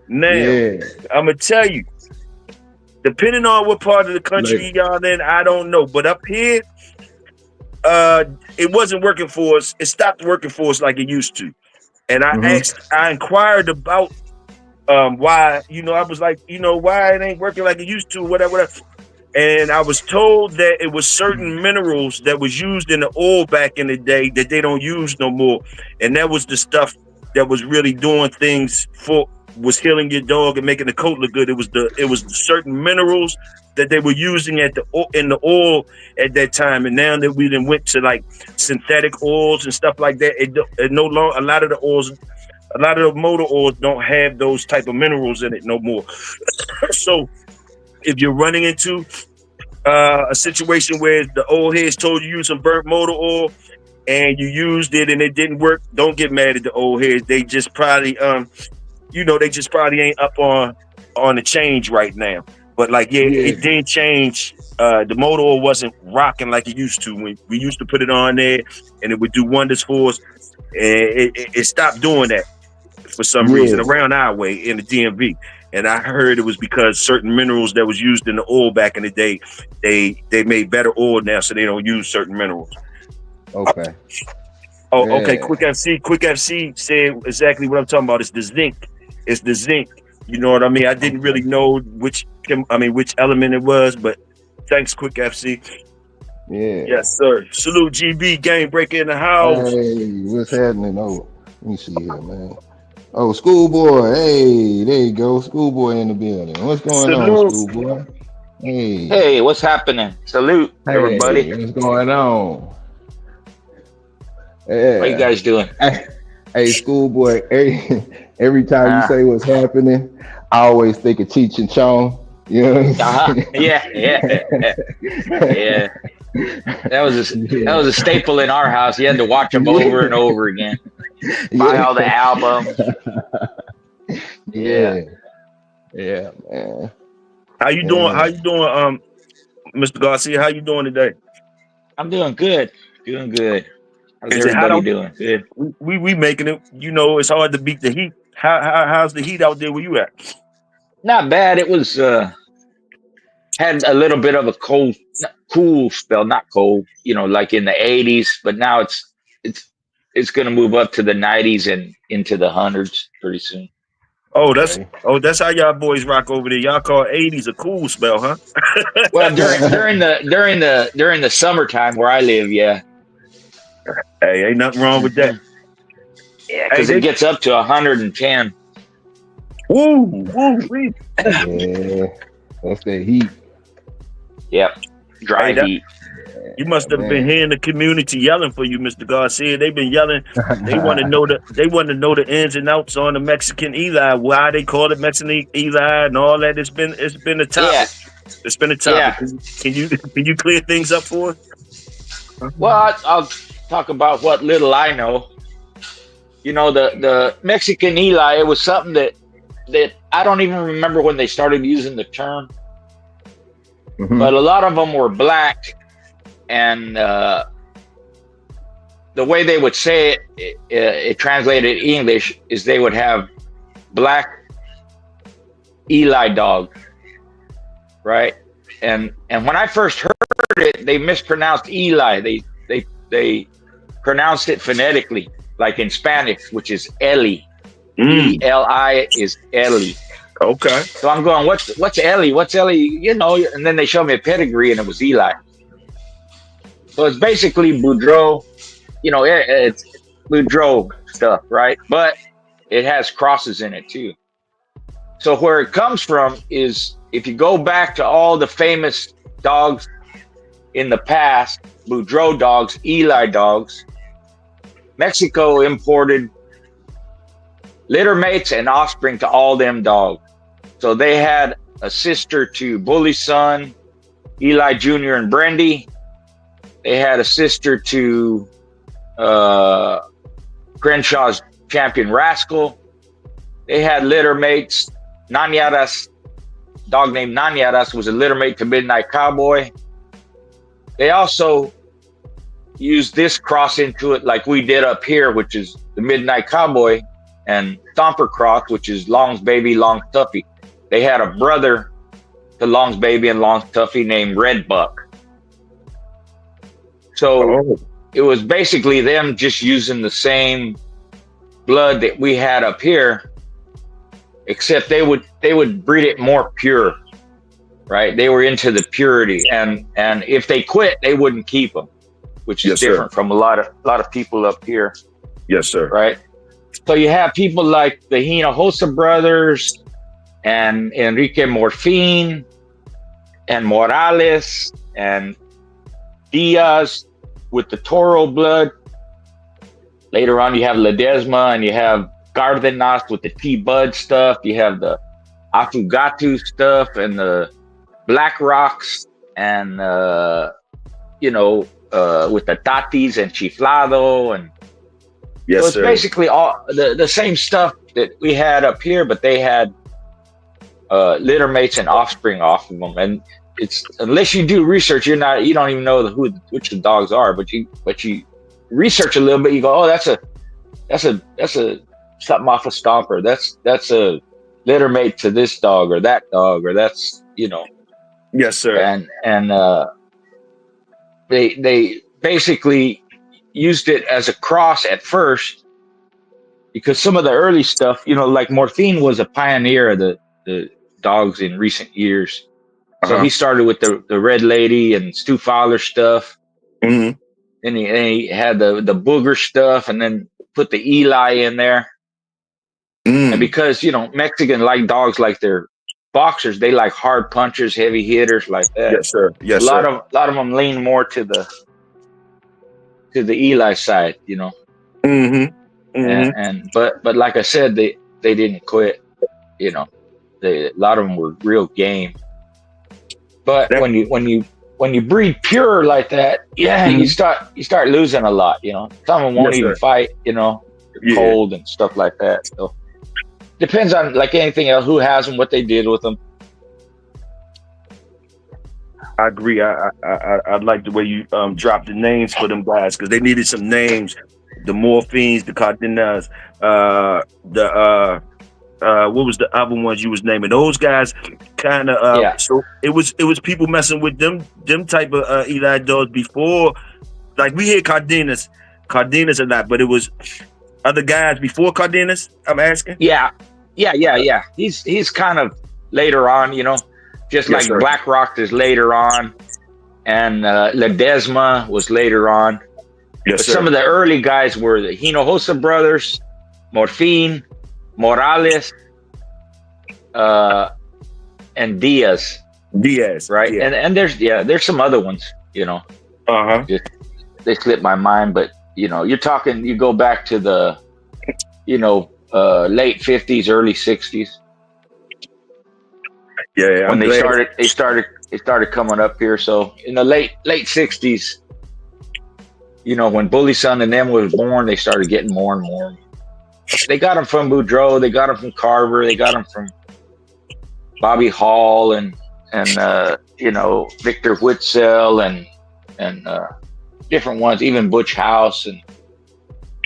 Now, I'm gonna tell you, depending on what part of the country y'all in, I don't know. But up here, it wasn't working for us. It stopped working for us like it used to. And I inquired about why, I was like, why it ain't working like it used to, whatever. And I was told that it was certain minerals that was used in the oil back in the day that they don't use no more. And that was the stuff that was really doing things was healing your dog and making the coat look good. It was the certain minerals that they were using in the oil at that time. And now that we then went to like synthetic oils and stuff like that, it no longer, a lot of the motor oils don't have those type of minerals in it no more. So if you're running into a situation where the old heads told you use some burnt motor oil and you used it and it didn't work, don't get mad at the old heads. They just probably ain't up on the change right now. But it did change. The motor oil wasn't rocking like it used to. We used to put it on there and it would do wonders for us. And it stopped doing that for some reason around our way in the DMV. And I heard it was because certain minerals that was used in the oil back in the day, they made better oil now, so they don't use certain minerals. Okay. Okay. Quick FC said exactly what I'm talking about. It's the zinc. You know what I mean? I didn't really know which element it was, but thanks, Quick FC. Yeah. Yes, sir. Salute GB Game Breaker in the house. Hey, what's happening? Oh, Let me see here, man. Oh, schoolboy. Hey, there you go. Schoolboy in the building. What's going on, Salute. schoolboy? Hey, Hey, what's happening? Salute, everybody. hey, what's going on? What you Yeah. guys doing? Hey, schoolboy. Every time you Uh, say what's happening, I always think of Cheech and Chong. You know what I'm yeah, yeah. That was saying? a staple in our house. You had to watch them over and over again. Buy Yeah. all the albums. Yeah, Yeah. Yeah, man. How you doing? How Yeah. you doing, Mr. Garcia? How you doing today? I'm doing good. Doing good. How's Is it hot everybody out? doing? Good. We making it. You know, it's hard to beat the heat. How's the heat out there where you at? Not bad. It was had a little bit of a cool spell, not cold, like in the 80s, but now it's it's going to move up to the 90s and into the hundreds pretty soon. Okay. That's how y'all boys rock over there. Y'all call 80s a cool spell, huh? Well, during the summertime where I live, yeah. Hey, ain't nothing wrong with that. Hmm. Yeah, Hey, because it gets up to 110. woo. Yeah. That's that heat. Yep, dry Hey, heat. you must have been Man. hearing the community yelling for you, Mr. Garcia. They've been yelling. They want to know the ins and outs on the Mexican Eli, why they call it Mexican Eli and all that. It's been a Yeah, topic. It's been a topic. yeah. Can you clear things up for us? Well, I'll talk about what little I know. The Mexican Eli. It was something that I don't even remember when they started using the term, but a lot of them were black, and the way they would say it translated English is they would have black Eli dog, right? And when I first heard it, they mispronounced Eli. They pronounced it phonetically, like in Spanish, which is Eli. Eli is Eli. Okay. So I'm going, what's Eli? What's Eli? And then they showed me a pedigree, and it was Eli. So it's basically Boudreaux. It's Boudreaux stuff, right? But it has crosses in it too. So where it comes from is if you go back to all the famous dogs in the past, Boudreaux dogs, Eli dogs, Mexico imported litter mates and offspring to all them dogs. So they had a sister to Bully's son, Eli Jr. and Brendy. They had a sister to Crenshaw's champion Rascal. They had litter mates. Naniaras, dog named Naniaras, was a litter mate to Midnight Cowboy. They also used this cross into it like we did up here, which is the Midnight Cowboy, and Stomper cross, which is Long's baby, Long's Tuffy. They had a brother to Long's baby and Long's Tuffy named Red Buck. So it was basically them just using the same blood that we had up here, except they would breed it more pure, right? They were into the purity, and if they quit, they wouldn't keep them, which is different from a lot of people up here. Yes, sir. Right. So you have people like the Hinojosa brothers and Enrique Morfin and Morales and Diaz with the Toro blood. Later on, you have Ledesma and you have Gardenas with the T-Bud stuff. You have the Afugatu stuff and the Black Rocks and, with the Tatis and Chiflado. And yes, so it's sir. basically all the same stuff that we had up here, but they had litter mates and offspring off of them. And it's, unless you do research, you don't even know which the dogs are, but you research a little bit, you go, oh, that's a something off a Stomper. That's a litter mate to this dog or that dog, or that's, Yes, sir. And they basically used it as a cross at first, because some of the early stuff, like Morphine was a pioneer of the dogs in recent years. So he started with the Red Lady and Stu Fowler stuff. Mm-hmm. And he had the Booger stuff, and then put the Eli in there. Mm. And because, you know, Mexican like dogs like their boxers, they like hard punchers, heavy hitters like that. Yes, sir. Yes, a lot sir. of them lean more to the Eli side, you know. But like I said, they didn't quit, you know. A lot of them were real game. But when you breed pure like that, you start losing a lot, you know. Some of them won't even fight, you know. They're cold and stuff like that. So depends on, like anything else, who has them, what they did with them. I agree. I like the way you dropped the names for them guys, because they needed some names. The Morphines, the Cardenas, what was the other ones you was naming? Those guys kind of so it was people messing with them type of Eli dogs before. Like we hear Cardenas a lot, but it was other guys before Cardenas, I'm asking. Yeah. He's kind of later on, you know, just like sir. Black Rock is later on, and Ledesma was later on. Yes, but sir. Some of the early guys were the Hinojosa brothers, Morfin, Morales, and Diaz. Right? Yeah. And there's some other ones, you know. They slipped my mind, but you know, you go back to the, you know, late 50s, early 60s. Yeah. When they started coming up here. So in the late 60s, you know, when Bully Son and them was born, they started getting more and more. They got them from Boudreaux, they got them from Carver, they got them from Bobby Hall and you know, Victor Whitsell and different ones, even Butch House, and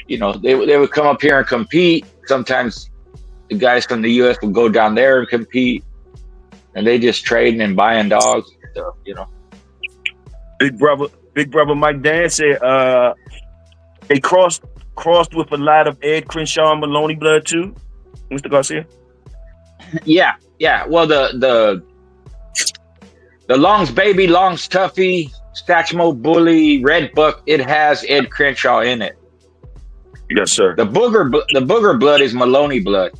you know, they would come up here and compete. Sometimes the guys from the US would go down there and compete, and they just trading and buying dogs and stuff, you know. Big brother Mike Dan said they crossed with a lot of Ed Crenshaw and Maloney blood too, Mr. Garcia. Yeah. Well, the Long's Baby, Long's Tuffy, Satchmo Bully, Red Buck, it has Ed Crenshaw in it. Yes, sir. The booger blood is Maloney blood.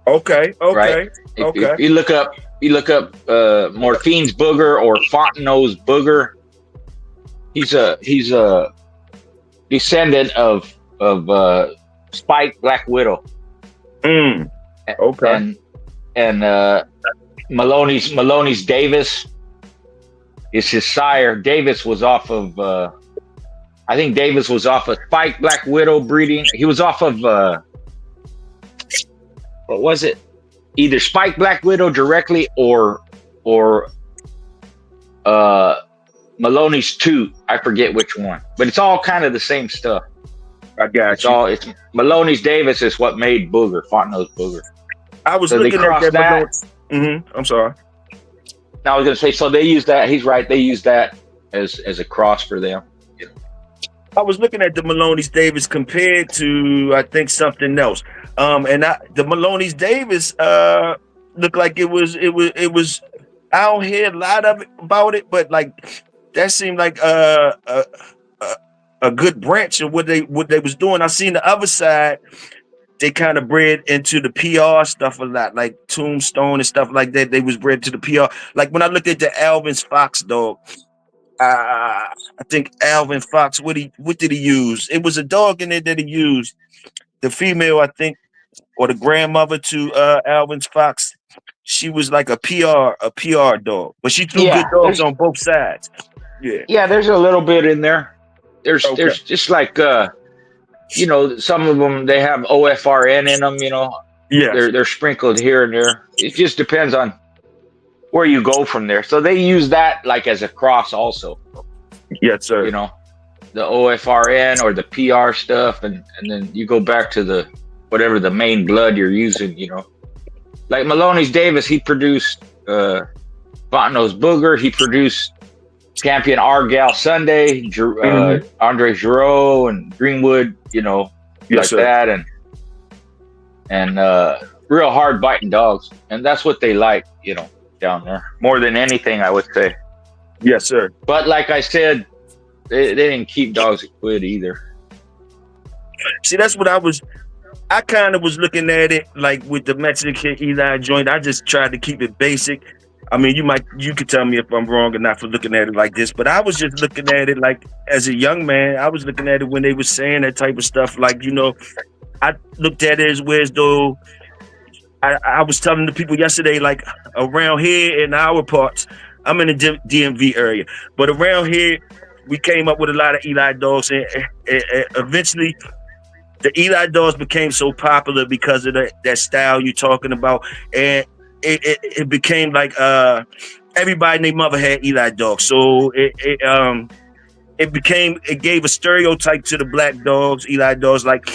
Okay. Right? If you look up Morphine's booger or Fontenot's booger, he's a descendant of Spike Black Widow. Okay. And Maloney's Davis is his sire. Davis was off of I think Davis was off of Spike Black Widow breeding. He was off of what was it? Either Spike Black Widow directly or Maloney's Toot. I forget which one, but it's all kind of the same stuff. I got you. It's Maloney's Davis is what made Booger, Fontenot's Booger. I was looking at that. I'm sorry. Now I was going to say, so they use that. He's right. They use that as a cross for them. You know. I was looking at the Maloney's Davis compared to, I think, something else. The Maloney's Davis looked like it was. I don't hear a lot of it about it, but like that seemed like a good branch of what they was doing. I seen the other side. They kind of bred into the PR stuff a lot, like Tombstone and stuff like that. They was bred to the PR. Like when I looked at the Alvin's Fox dog, I think Alvin Fox, what did he use? It was a dog in there that he used. The female, I think, or the grandmother to Alvin's Fox, she was like a PR dog, but she threw good dogs on both sides. Yeah, there's a little bit in there. There's just like you know, some of them, they have OFRN in them, you know. Yeah. They're sprinkled here and there. It just depends on where you go from there. So they use that like as a cross also. Yes, sir. You know, the OFRN or the PR stuff, and then you go back to the whatever the main blood you're using, you know. Like Maloney's Davis, he produced Fontenot's Booger, he produced Champion Argyle Sunday, Andre Giroux and Greenwood, you know, like that, and real hard biting dogs, and that's what they like, you know, down there more than anything, I would say. Yes, sir. But like I said, they didn't keep dogs that quit either. See, that's what I kind of was looking at it like with the Mexican Eli joint. I just tried to keep it basic. I mean, you could tell me if I'm wrong or not for looking at it like this, but I was just looking at it like as a young man. I was looking at it when they were saying that type of stuff. Like, you know, I looked at it as though I was telling the people yesterday, like around here in our parts, I'm in the DMV area, but around here, we came up with a lot of Eli dogs, and eventually the Eli dogs became so popular because of that style you're talking about, and it became like everybody and their mother had Eli dogs, so it gave a stereotype to the black dogs, Eli dogs, like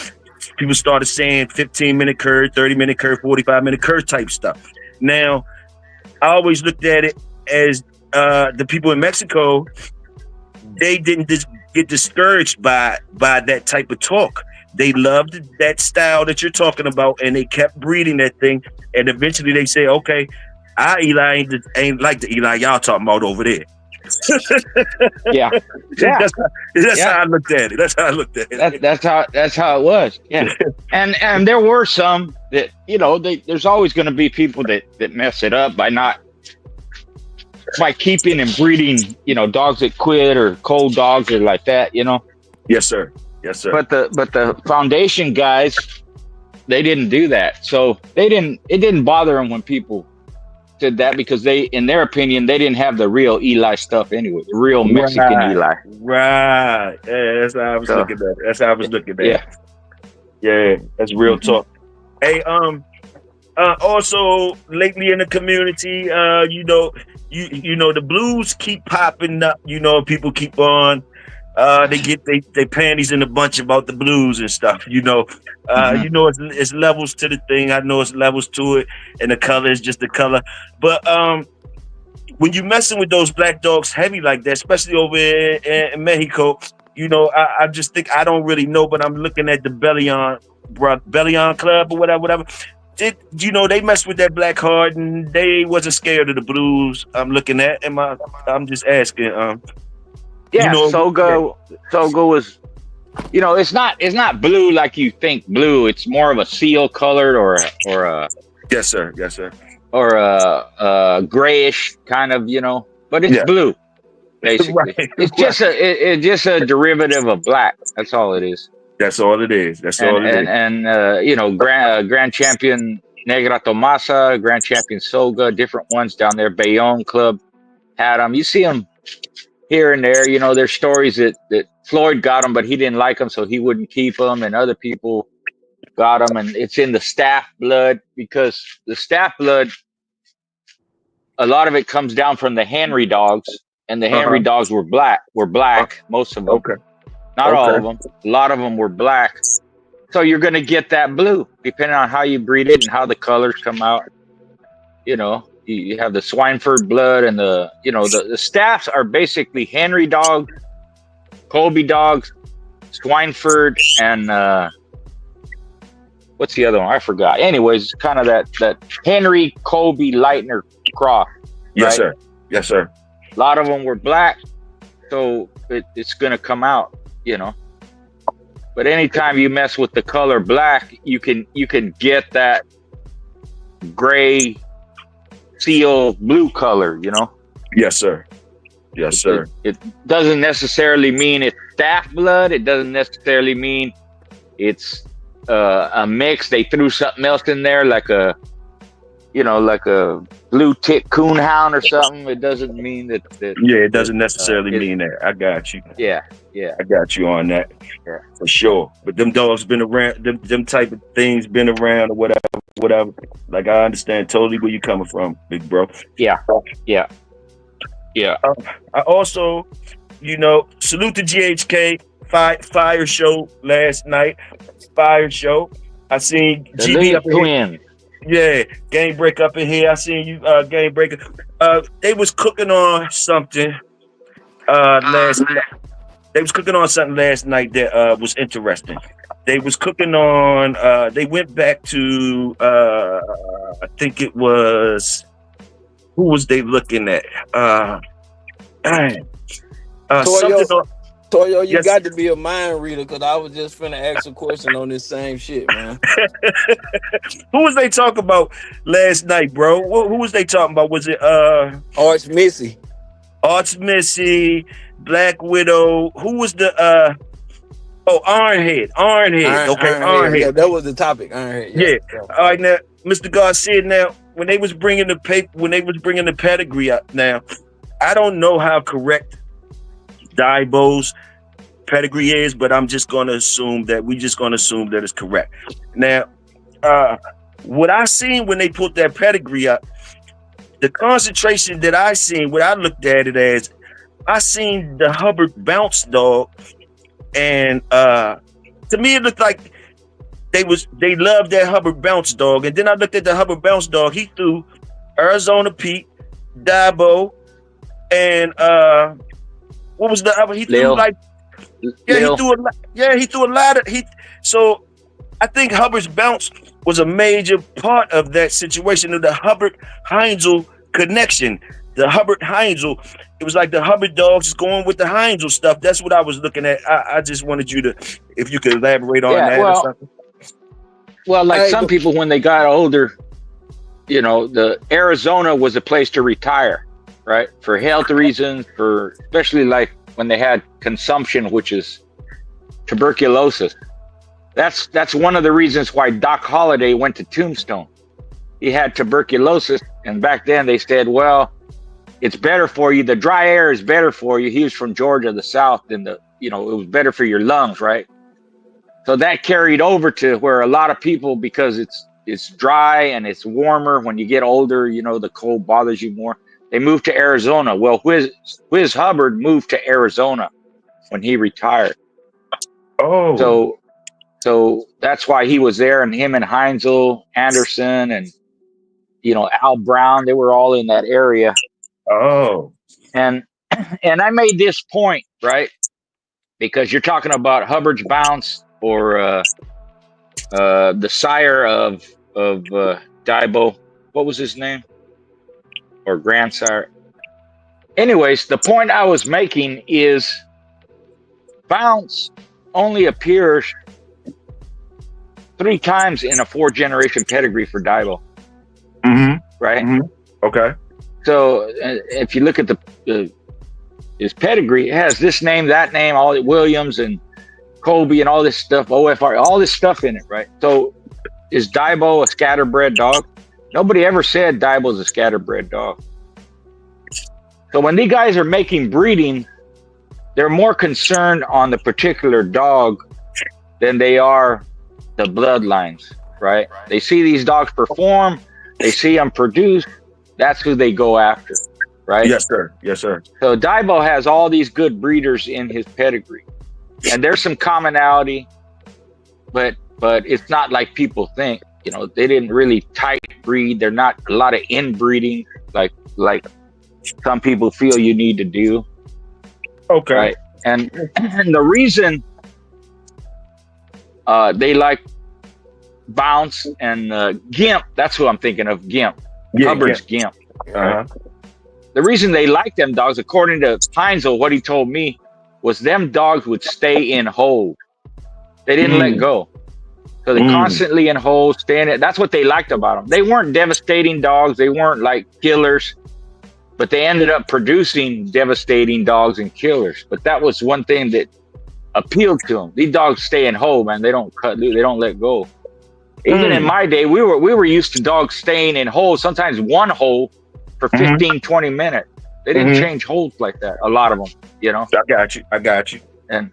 people started saying 15-minute curve, 30-minute curve, 45-minute curve type stuff. Now, I always looked at it as the people in Mexico, they didn't get discouraged by that type of talk. They loved that style that you're talking about, and they kept breeding that thing. And eventually they say, okay, our Eli ain't like the Eli y'all talking about over there. Yeah. That's how I looked at it. That's how I looked at it. That's how it was. Yeah. And there were some that, you know, there's always going to be people that mess it up by keeping and breeding, you know, dogs that quit or cold dogs or like that, you know. Yes, sir. Yes, sir. But the foundation guys, they didn't do that. So it didn't bother them when people did that, because they, in their opinion, they didn't have the real Eli stuff anyway, the real Mexican Eli. Right. Yeah, that's how I was looking at it. That's how I was looking at it. Yeah, that's real talk. Hey, also lately in the community, you know, the blues keep popping up. You know, people keep on. They get they panties in a bunch about the blues and stuff. You know, you know, it's levels to the thing. I know it's levels to it, and the color is just the color. But when you messing with those black dogs heavy like that, especially over in Mexico, you know, I just think, I don't really know, but I'm looking at the Bellion Club or whatever. You know, they messed with that black hard, and they wasn't scared of the blues. I'm looking at, I'm just asking. Yeah, you know, Sogo was, you know, it's not blue like you think blue. It's more of a seal colored or a yes sir, or a grayish kind of, you know, but it's blue basically. Right. It's just a derivative of black. That's all it is. That's all it is. And you know, Grand Champion Negra Tomasa, Grand Champion Soga, different ones down there. Bayonne Club had them. You see them here and there. You know, there's stories that Floyd got them, but he didn't like them, so he wouldn't keep them, and other people got them, and it's in the staff blood, because the staff blood, a lot of it comes down from the Henry dogs, and the Henry dogs were black, most of them. Okay. Not all of them. A lot of them were black. So you're going to get that blue, depending on how you breed it and how the colors come out. You know, you have the Swineford blood, and the staffs are basically Henry dogs, Colby dogs, Swineford, and what's the other one? I forgot. Anyways, kind of that Henry Colby Leitner cross. Yes, right? Yes, sir. A lot of them were black, so it's going to come out, you know. But anytime you mess with the color black, you can get that gray seal blue color, you know. Yes, sir. Yes, sir. It doesn't necessarily mean it's staff blood. It doesn't necessarily mean it's a mix. They threw something else in there, like a blue tick coonhound or something. It doesn't mean that. Yeah, it doesn't necessarily mean that. I got you. Yeah. I got you on that. Yeah, for sure. But them dogs been around. Them type of things been around, or whatever. Like, I understand totally where you coming from, big bro. Yeah. I also, you know, salute to GHK fire show last night. Fire show. I seen GB up in here. Yeah, Game Break up in here. I seen you, Game Breaker. They was cooking on something last night. They was cooking on something last night that was interesting. They was cooking on. They went back to. I think it was. Who was they looking at? Something on, Toyo, you Yes. got to be a mind reader because I was just finna ask a question on this same shit, man. Who was they talking about last night, bro? Who was they talking about? Was it Arch Missy. Arch Missy, Black Widow? Who was the Ironhead. Okay, Ironhead. Yeah, Ironhead. that was the topic. Ironhead. Yeah. Yeah. All right, now, Mr. Garcia. Now, when they was bringing the pedigree up, now I don't know how correct Daibo's pedigree is, but we just gonna assume that it's correct. Now, what I seen when they put that pedigree up, the concentration that I seen, what I looked at it as, I seen the Hubbard bounce dog, and to me it looked like they loved that Hubbard bounce dog. And then I looked at the Hubbard bounce dog. He threw Arizona Pete, Daibo, and what was the other? He threw he threw a lot of so I think Hubbard's bounce was a major part of that situation of the Hubbard Heinzel connection. The Hubbard Heinzel, it was like the Hubbard dogs is going with the Heinzel stuff. That's what I was looking at. I just wanted you to, if you could elaborate on that or something. Well, like some people when they got older, you know, the Arizona was a place to retire, right? For health reasons, for especially like when they had consumption, which is tuberculosis. That's one of the reasons why Doc Holliday went to Tombstone. He had tuberculosis, and back then they said, well, it's better for you. The dry air is better for you. He was from Georgia, the South, and it was better for your lungs, right? So that carried over to where a lot of people, because it's dry and it's warmer when you get older, you know, the cold bothers you more. They moved to Arizona. Well, Whiz Hubbard moved to Arizona when he retired. Oh. So that's why he was there, and him and Heinzel, Anderson, and, you know, Al Brown, they were all in that area. Oh. And I made this point, right? Because you're talking about Hubbard's bounce or the sire of Daibo. What was his name? Or grandsire? Anyways, the point I was making is bounce only appears 3 times in a 4-generation pedigree for Daibo. Mm-hmm. Right? Mm-hmm. Okay. So if you look at his pedigree, it has this name, that name, all the Williams and Colby and all this stuff, OFR, all this stuff in it, right? So is Daibo a scatterbred dog? Nobody ever said Daibo's a scatterbred dog. So when these guys are making breeding, they're more concerned on the particular dog than they are the bloodlines, right? They see these dogs perform, they see them produce, that's who they go after, right? Yes, sir. Yes, sir. So Daibo has all these good breeders in his pedigree, and there's some commonality, but it's not like people think. You know, they didn't really tight breed. They're not a lot of inbreeding like some people feel you need to do. Okay. Right. And the reason they like Bounce and Gimp, that's who I'm thinking of, Gimp. Yeah, Hubbard's Gimp. Uh-huh. The reason they like them dogs, according to Heinzel, what he told me, was them dogs would stay in hold. They didn't let go. So they constantly in hold, staying in. That's what they liked about them. They weren't devastating dogs. They weren't like killers, but they ended up producing devastating dogs and killers. But that was one thing that appealed to them. These dogs stay in hold, man. They don't cut loose. They don't let go. Even in my day, we were used to dogs staying in hold, sometimes one hold for 15, 20 minutes. They didn't change holds like that. A lot of them, you know. I got you. And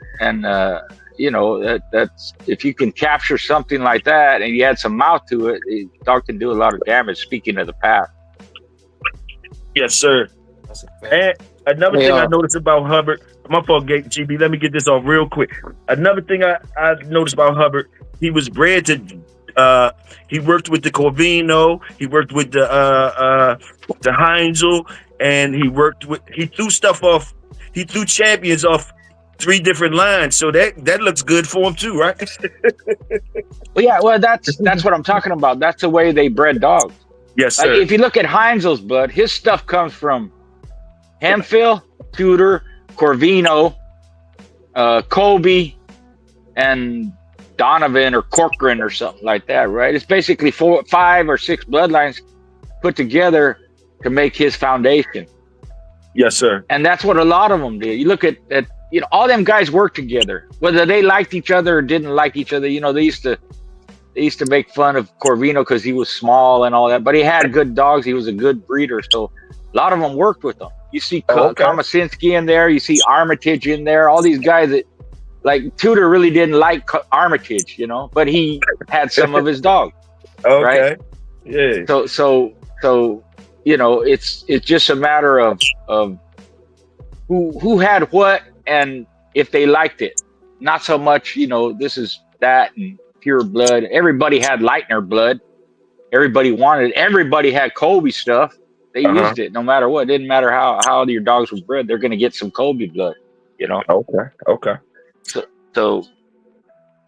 you know, that's if you can capture something like that and you add some mouth to it, the dog can do a lot of damage. Speaking of the past. Yes, sir. And another thing I noticed about Hubbard, my fault, GB, let me get this off real quick. Another thing I noticed about Hubbard, he was bred to, he worked with the Corvino, he worked with the Heinzel, and he threw champions off 3 different lines. So that looks good for him too, right? Well, that's what I'm talking about. That's the way they bred dogs. Yes, sir. Like if you look at Heinzel's blood, his stuff comes from Hemphill, Tudor, Corvino, Kobe and Donovan or Corcoran or something like that, right? It's basically 4, 5, or 6 bloodlines put together to make his foundation. Yes, sir. And that's what a lot of them did. You look at all them guys worked together, whether they liked each other or didn't like each other. They used to make fun of Corvino because he was small and all that, but he had good dogs. He was a good breeder, so a lot of them worked with them. You see Komasinski in there, you see Armitage in there, all these guys that, like, Tudor really didn't like Armitage, but he had some of his dogs. Okay. Right? Yeah. So it's just a matter of who had what and if they liked it. Not so much, this is that and pure blood. Everybody had Leitner blood. Everybody had Colby stuff. They used it no matter what. It didn't matter how your dogs were bred. They're going to get some Colby blood, Okay. So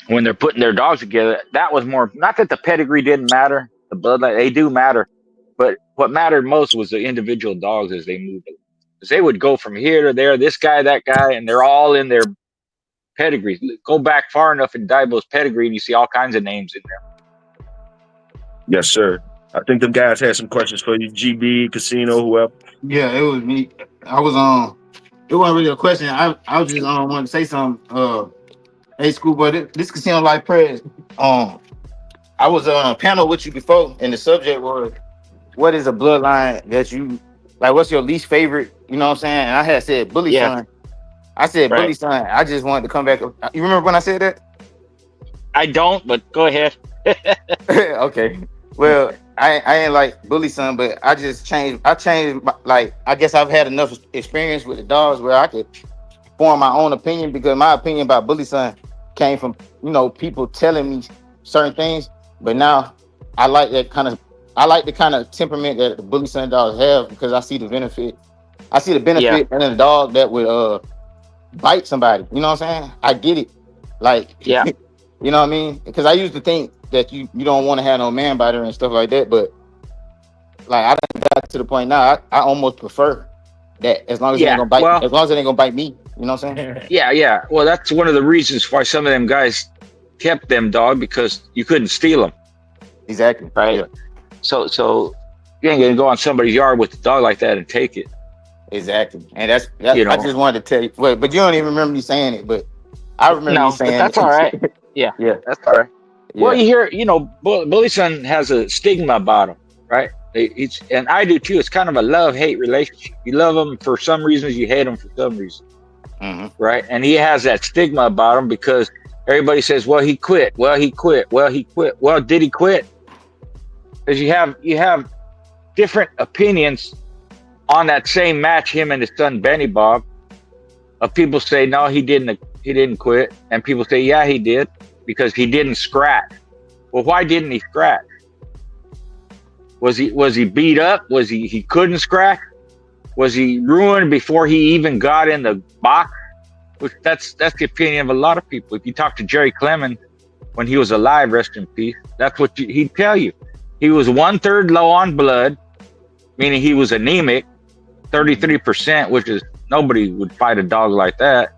when they're putting their dogs together, that was more, not that the pedigree didn't matter, the bloodline, they do matter, but what mattered most was the individual dogs as they moved. Because they would go from here to there, this guy, that guy, and they're all in their pedigrees. Go back far enough in Daibo's pedigree and you see all kinds of names in there. Yes, sir. I think them guys had some questions for you, GB, Casino, whoever. Yeah, it was me. I was it wasn't really a question. I was just wanted to say something. Hey, Schoolboy, this Casino Life Press. I was on a panel with you before, and the subject was, what is a bloodline that you like? What's your least favorite? You know what I'm saying? And I had said Bully Son. I said Bully Son. I just wanted to come back. You remember when I said that? I don't, but go ahead. Okay. Well, I ain't like Bully Son, but I just changed. I changed. Like, I guess I've had enough experience with the dogs where I could form my own opinion, because my opinion about Bully Son came from people telling me certain things. But now I like the kind of temperament that the Bully Son dogs have, because I see the benefit. I see the benefit in a dog that would bite somebody. You know what I'm saying? I get it. Like, you know what I mean? Because I used to think that you don't want to have no man biter and stuff like that, but like, I done got to the point now. I almost prefer that, as long as it ain't gonna bite. As long as it ain't gonna bite me. You know what I'm saying? Yeah. Well, that's one of the reasons why some of them guys kept them dog, because you couldn't steal them. Exactly. Right. Yeah. So you ain't gonna go on somebody's yard with a dog like that and take it. Exactly. And that's I just wanted to tell you. But you don't even remember me saying it. But I remember you saying that's it. All right. Yeah. That's all right. Yeah. Well, you hear, Bully Son has a stigma about him, right? And I do too. It's kind of a love-hate relationship. You love him for some reasons, you hate him for some reason, right? And he has that stigma about him because everybody says, "Well, he quit. Well, he quit. Well, he quit." Well, did he quit? Because you have different opinions on that same match, him and his son Benny Bob. People say no, he didn't quit, and people say yeah, he did, because he didn't scratch. Well, why didn't he scratch? Was he beat up? Was he couldn't scratch? Was he ruined before he even got in the box? Which that's the opinion of a lot of people. If you talk to Jerry Clemens when he was alive, rest in peace, that's what he'd tell you. He was 1/3 low on blood, meaning he was anemic, 33%, which is, nobody would fight a dog like that.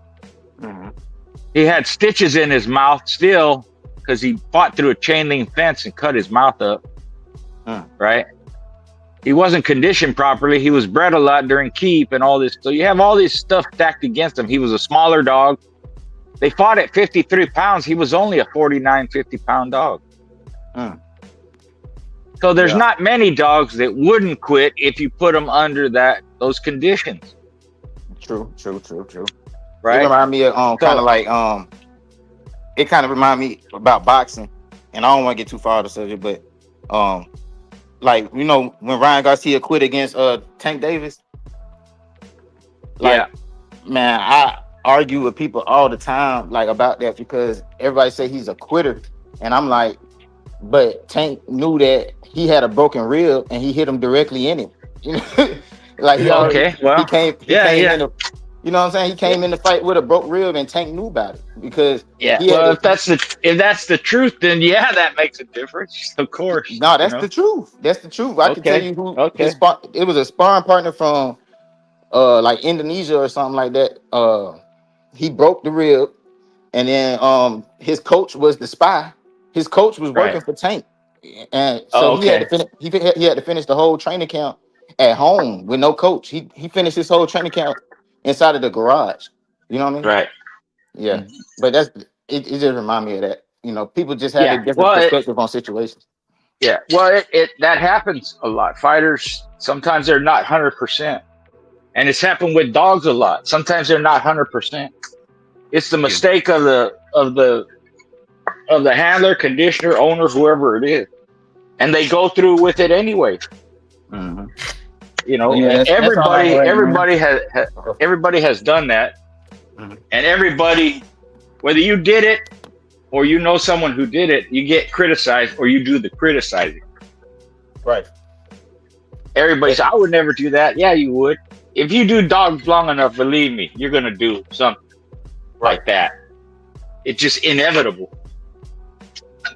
He had stitches in his mouth still, because he fought through a chain link fence and cut his mouth up. Right? He wasn't conditioned properly. He was bred a lot during keep and all this. So you have all this stuff stacked against him. He was a smaller dog. They fought at 53 pounds. He was only a 49, 50-pound dog. So there's not many dogs that wouldn't quit if you put them under those conditions. True. Right? It remind me of it kind of remind me about boxing, and I don't want to get too far out of the subject, but like, when Ryan Garcia quit against Tank Davis, man, I argue with people all the time like about that, because everybody say he's a quitter, and I'm like, but Tank knew that he had a broken rib and he hit him directly in it. Like, he came in the, you know what I'm saying? He came in the fight with a broke rib, and Tank knew about it, because if that's the truth, then that makes a difference. Of course. No, that's the truth. That's the truth. I can tell you who it was, a sparring partner from like Indonesia or something like that. he broke the rib, and then his coach was the spy. His coach was Right. working for Tank, and so Oh, he had to okay. finish. He had to finish the whole training camp at home with no coach. He finished his whole training camp inside of the garage. You know what I mean? Right. Yeah. But it just remind me of that. You know, people just have a Yeah. different Well, perspective on situations. yeah. Well, it that happens a lot. Fighters sometimes they're not 100%, and it's happened with dogs a lot. Sometimes they're not 100%. It's the mistake of the handler, conditioner, owner, whoever it is, and they go through with it anyway. Mm-hmm. You know, Yeah, that's all I everybody has done that, Mhm. and everybody, whether you did it or you know someone who did it, you get criticized or you do the criticizing. Right. Everybody says, I would never do that. Yeah, you would. If you do dogs long enough, believe me, you're gonna do something like that. It's just inevitable,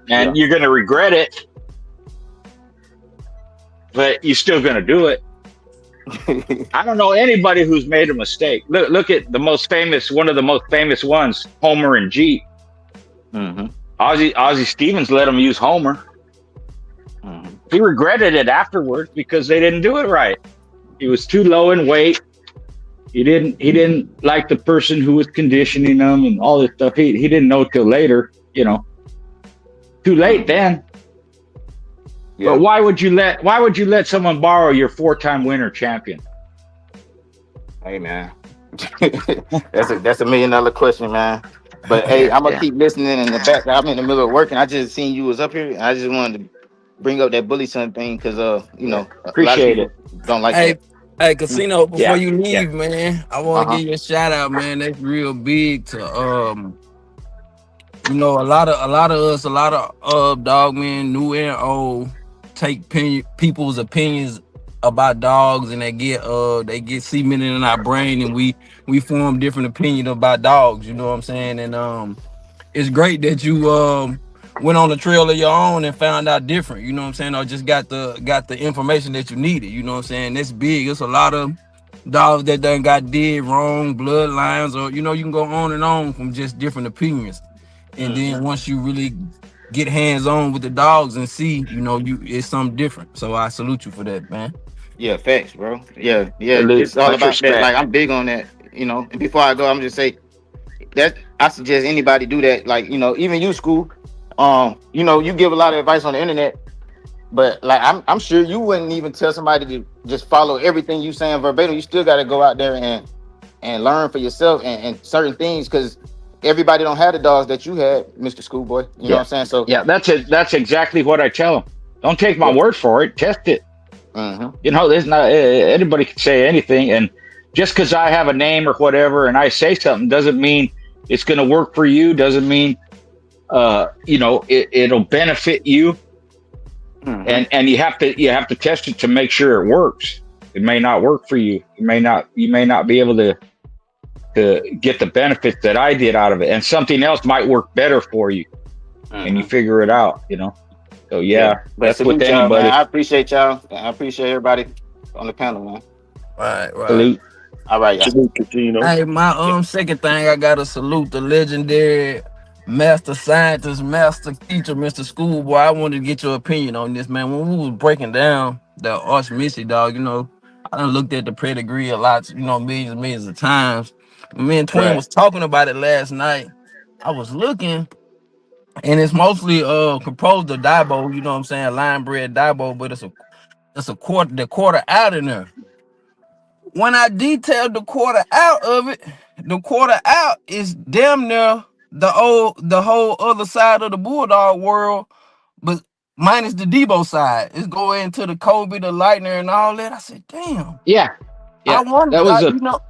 and you're gonna regret it, but you're still gonna do it. I don't know anybody who's made a mistake. Look at the most famous, one of the most famous ones, Homer and Jeep. Mm-hmm. Ozzie Stevens let him use Homer. Mm-hmm. He regretted it afterwards because they didn't do it right. He was too low in weight. He didn't like the person who was conditioning him and all this stuff. He didn't know till later, you know. Too late then. Yeah. But why would you let someone borrow your 4-time winner champion? Hey man. that's a $1 million question, man. But hey, I'm gonna keep listening in the back. I'm in the middle of working. I just seen you was up here. I just wanted to bring up that bully son thing because you know, appreciate a lot of people don't like that. Hey, Casino, before you leave, Yeah. man, I want to give you a shout out, man. That's real big to you know, a lot of dog men, new and old, take people's opinions about dogs, and they get cemented in our brain, and we form different opinions about dogs. You know what I'm saying? And it's great that you went on the trail of your own and found out different. You know what I'm saying? Or just got the information that you needed. You know what I'm saying? That's big. It's a lot of dogs that done got did wrong, bloodlines, or you know, you can go on and on from just different opinions. And then once you really get hands on with the dogs and see, you know, it's something different. So I salute you for that, man. Yeah, facts, bro. Yeah. It's all about respect. That. Like I'm big on that, you know. And before I go, I'm just say that I suggest anybody do that. Like, you know, even you, School. You know, you give a lot of advice on the internet, but like I'm sure you wouldn't even tell somebody to just follow everything you saying verbatim. You still got to go out there and learn for yourself and certain things because everybody don't have the dogs that you had, Mr. Schoolboy. You know what I'm saying? So yeah, that's exactly what I tell them. Don't take my word for it. Test it. Mm-hmm. You know, there's not anybody can say anything, and just because I have a name or whatever and I say something doesn't mean it's going to work for you. Doesn't mean you know, it'll benefit you. Mm-hmm. And you have to test it to make sure it works. It may not work for you. You may not be able to get the benefits that I did out of it, and something else might work better for you. Mm-hmm. And you figure it out, you know. So but that's with anybody. Man. I appreciate y'all. I appreciate everybody on the panel, man. Right. Salute. All right, y'all. Salute, Casino. Hey, my second thing, I gotta salute the legendary master scientist, master teacher, Mr. Schoolboy. I wanted to get your opinion on this, man. When we was breaking down the Arch Missy dog, you know, I done looked at the pedigree a lot, you know, millions of times. Me and Twin was talking about it last night. I was looking, and it's mostly composed of Daibo, you know what I'm saying, line bred Daibo, but it's a quarter out in there. When I detailed the quarter out of it, the quarter out is damn near the whole other side of the Bulldog world, but minus the Debo side. It's going into the Kobe, the Lightner, and all that. I said, damn. Yeah. I wonder, you know.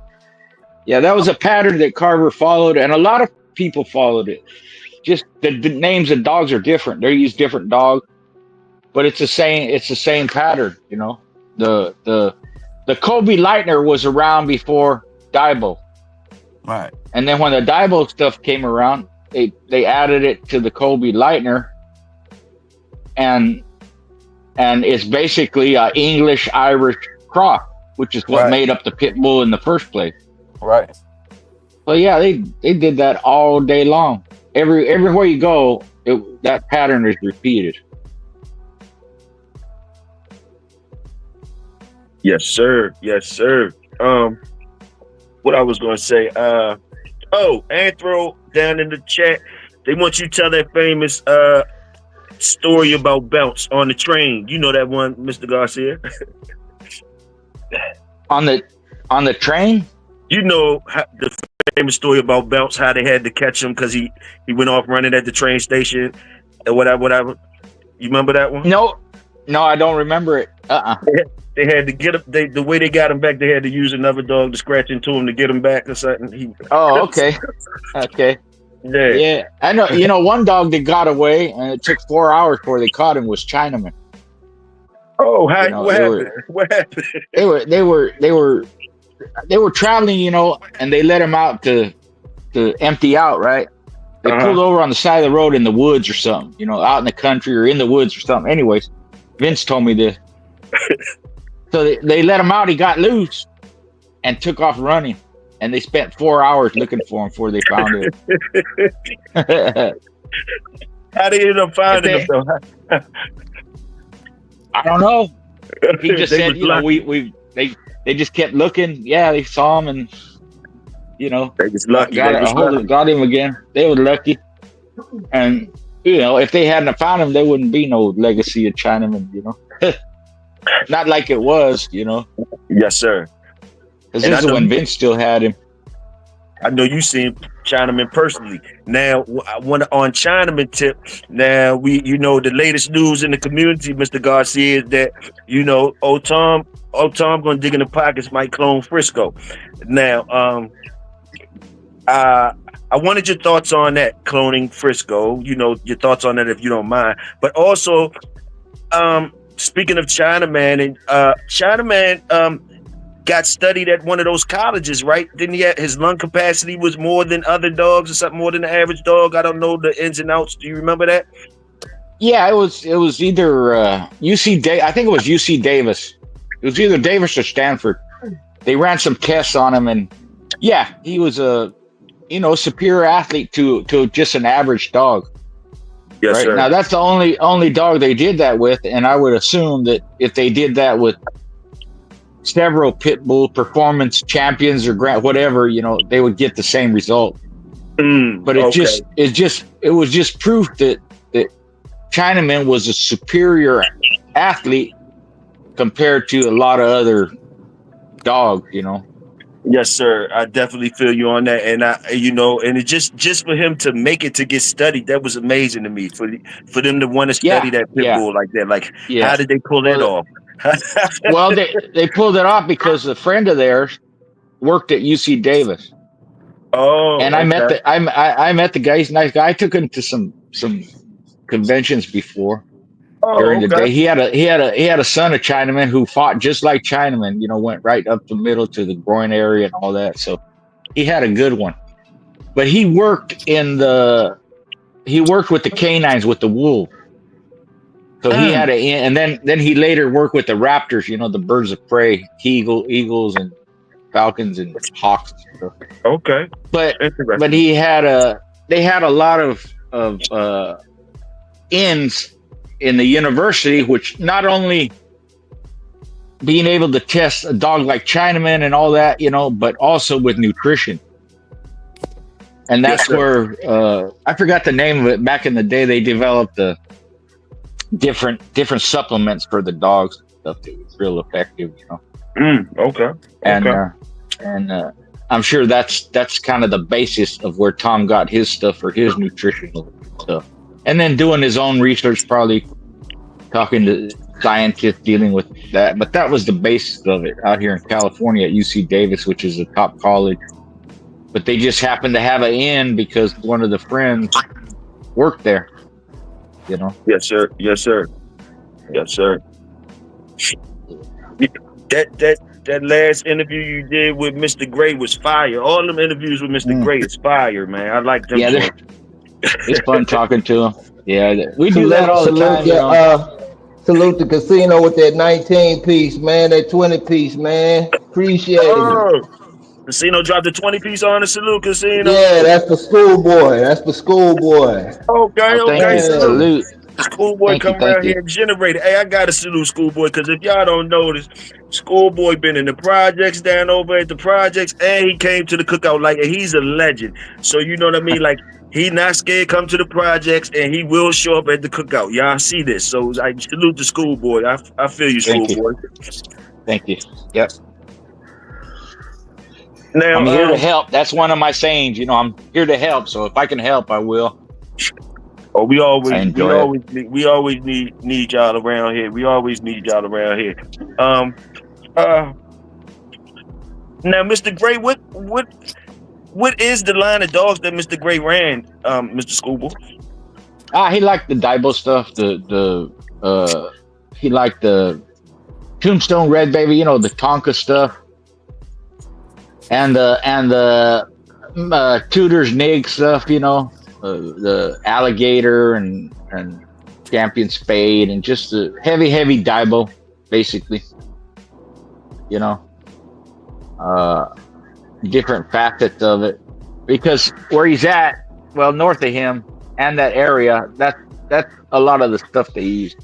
Yeah, that was a pattern that Carver followed, and a lot of people followed it. Just the names of dogs are different. They use different dogs, but it's the same pattern, you know. The Kobe Lightner was around before Daibo. Right. And then when the Daibo stuff came around, they added it to the Kobe Lightner, and it's basically an English-Irish cross, which is what made up the pit bull in the first place. Right. Well, yeah, they did that all day long. Everywhere you go, that pattern is repeated. Yes, sir. Yes, sir. What I was gonna say. Anthro down in the chat. They want you to tell that famous story about Bounce on the train. You know that one, Mr. Garcia. On the train. You know the famous story about Bounce, how they had to catch him because he went off running at the train station and whatever. You remember that one? No, I don't remember it. They had to get him. The way they got him back, they had to use another dog to scratch into him to get him back or something. Okay. Yeah. I know. You know, one dog that got away, and it took 4 hours before they caught him, was Chinaman. Oh, what happened? They were traveling, you know, and they let him out to empty out, right? They pulled over on the side of the road in the woods or something, you know, out in the country or in the woods or something. Anyways, Vince told me this. So they let him out. He got loose and took off running. And they spent 4 hours looking for him before they found him. How they end up finding him, though? I don't know. He just said, you know, they just kept looking. Yeah, they saw him, and you know, they was lucky. Got him again. They were lucky. And you know, if they hadn't found him, there wouldn't be no legacy of Chinaman. You know, not like it was. You know. Yes, sir. Because this is when Vince still had him. I know you seen Chinaman personally. Now, I want on Chinaman tip. Now you know, the latest news in the community, Mr. Garcia, is that you know, old Tom gonna dig in the pockets, might clone Frisco. Now, I wanted your thoughts on that, cloning Frisco. You know, your thoughts on that if you don't mind. But also, speaking of Chinaman, and Chinaman got studied at one of those colleges, right? Didn't he have, his lung capacity was more than other dogs or something, more than the average dog? I don't know the ins and outs. Do you remember that? Yeah, it was either UC I think it was UC Davis. It was either Davis or Stanford. They ran some tests on him, and yeah, he was a superior athlete to just an average dog. Yes, sir. Now that's the only dog they did that with, and I would assume that if they did that with several pit bull performance champions or whatever, you know, they would get the same result. But it was just proof that Chinaman was a superior athlete compared to a lot of other dogs, you know. Yes, sir. I definitely feel you on that, and and it just for him to make it to get studied, that was amazing to me. For them to want to study that pit bull like that, like how did they pull that off? Well, they pulled it off because a friend of theirs worked at UC Davis. Oh, and I met the guy. He's a nice guy. I took him to some conventions before. During the day, he had a son of Chinaman who fought just like Chinaman. You know, went right up the middle to the groin area and all that. So he had a good one. But he worked with the canines with the wolves. So he had and then he later worked with the raptors, you know, the birds of prey, eagles and falcons and hawks and stuff. Okay. But they had a lot of ends in the university, which not only being able to test a dog like Chinaman and all that, you know, but also with nutrition. And that's where I forgot the name of it. Back in the day, they developed the different supplements for the dogs and stuff that was real effective, you know. Okay. And I'm sure that's kind of the basis of where Tom got his stuff for his nutritional stuff. And then doing his own research, probably talking to scientists dealing with that. But that was the basis of it out here in California at UC Davis, which is a top college. But they just happened to have an in because one of the friends worked there. You know. Yes, sir. Yes, sir. Yes, sir. That last interview you did with Mr. Gray was fire. All them interviews with Mr. Gray is fire, man. I like them. Yeah, it's fun talking to him. Yeah, we do that all the time. Salute the casino with that 19 piece, man. That 20 piece, man. Appreciate it. Casino dropped the 20 piece on the salute, Casino. Yeah, that's for schoolboy. That's for schoolboy. Okay, Oh, thank okay, you. salute. Yeah. Salute. Schoolboy Thank you. come Thank around you. here and generate it. Hey, I got to salute Schoolboy because if y'all don't notice, Schoolboy been in the projects down over at the projects, and he came to the cookout like he's a legend. So you know what I mean? Like he not scared come to the projects, and he will show up at the cookout. Y'all see this? So I salute the Schoolboy. I feel you, Thank you. Schoolboy. Thank you. Yep. Now, I'm here to help. That's one of my sayings. You know, I'm here to help. So if I can help, I will. oh, we I always enjoy it. need y'all around here. We always need y'all around here. Um, now, Mr. Gray, what is the line of dogs that Mr. Gray ran, Mr. Schoolboy? He liked the Daibo stuff. He liked the Tombstone Red Baby. You know, the Tonka stuff, and the Tudor's Nig stuff. You know, the Alligator and Champion Spade, and just the heavy Daibo, basically. You know, different facets of it, because where he's at, well, north of him and that area, that's a lot of the stuff they use.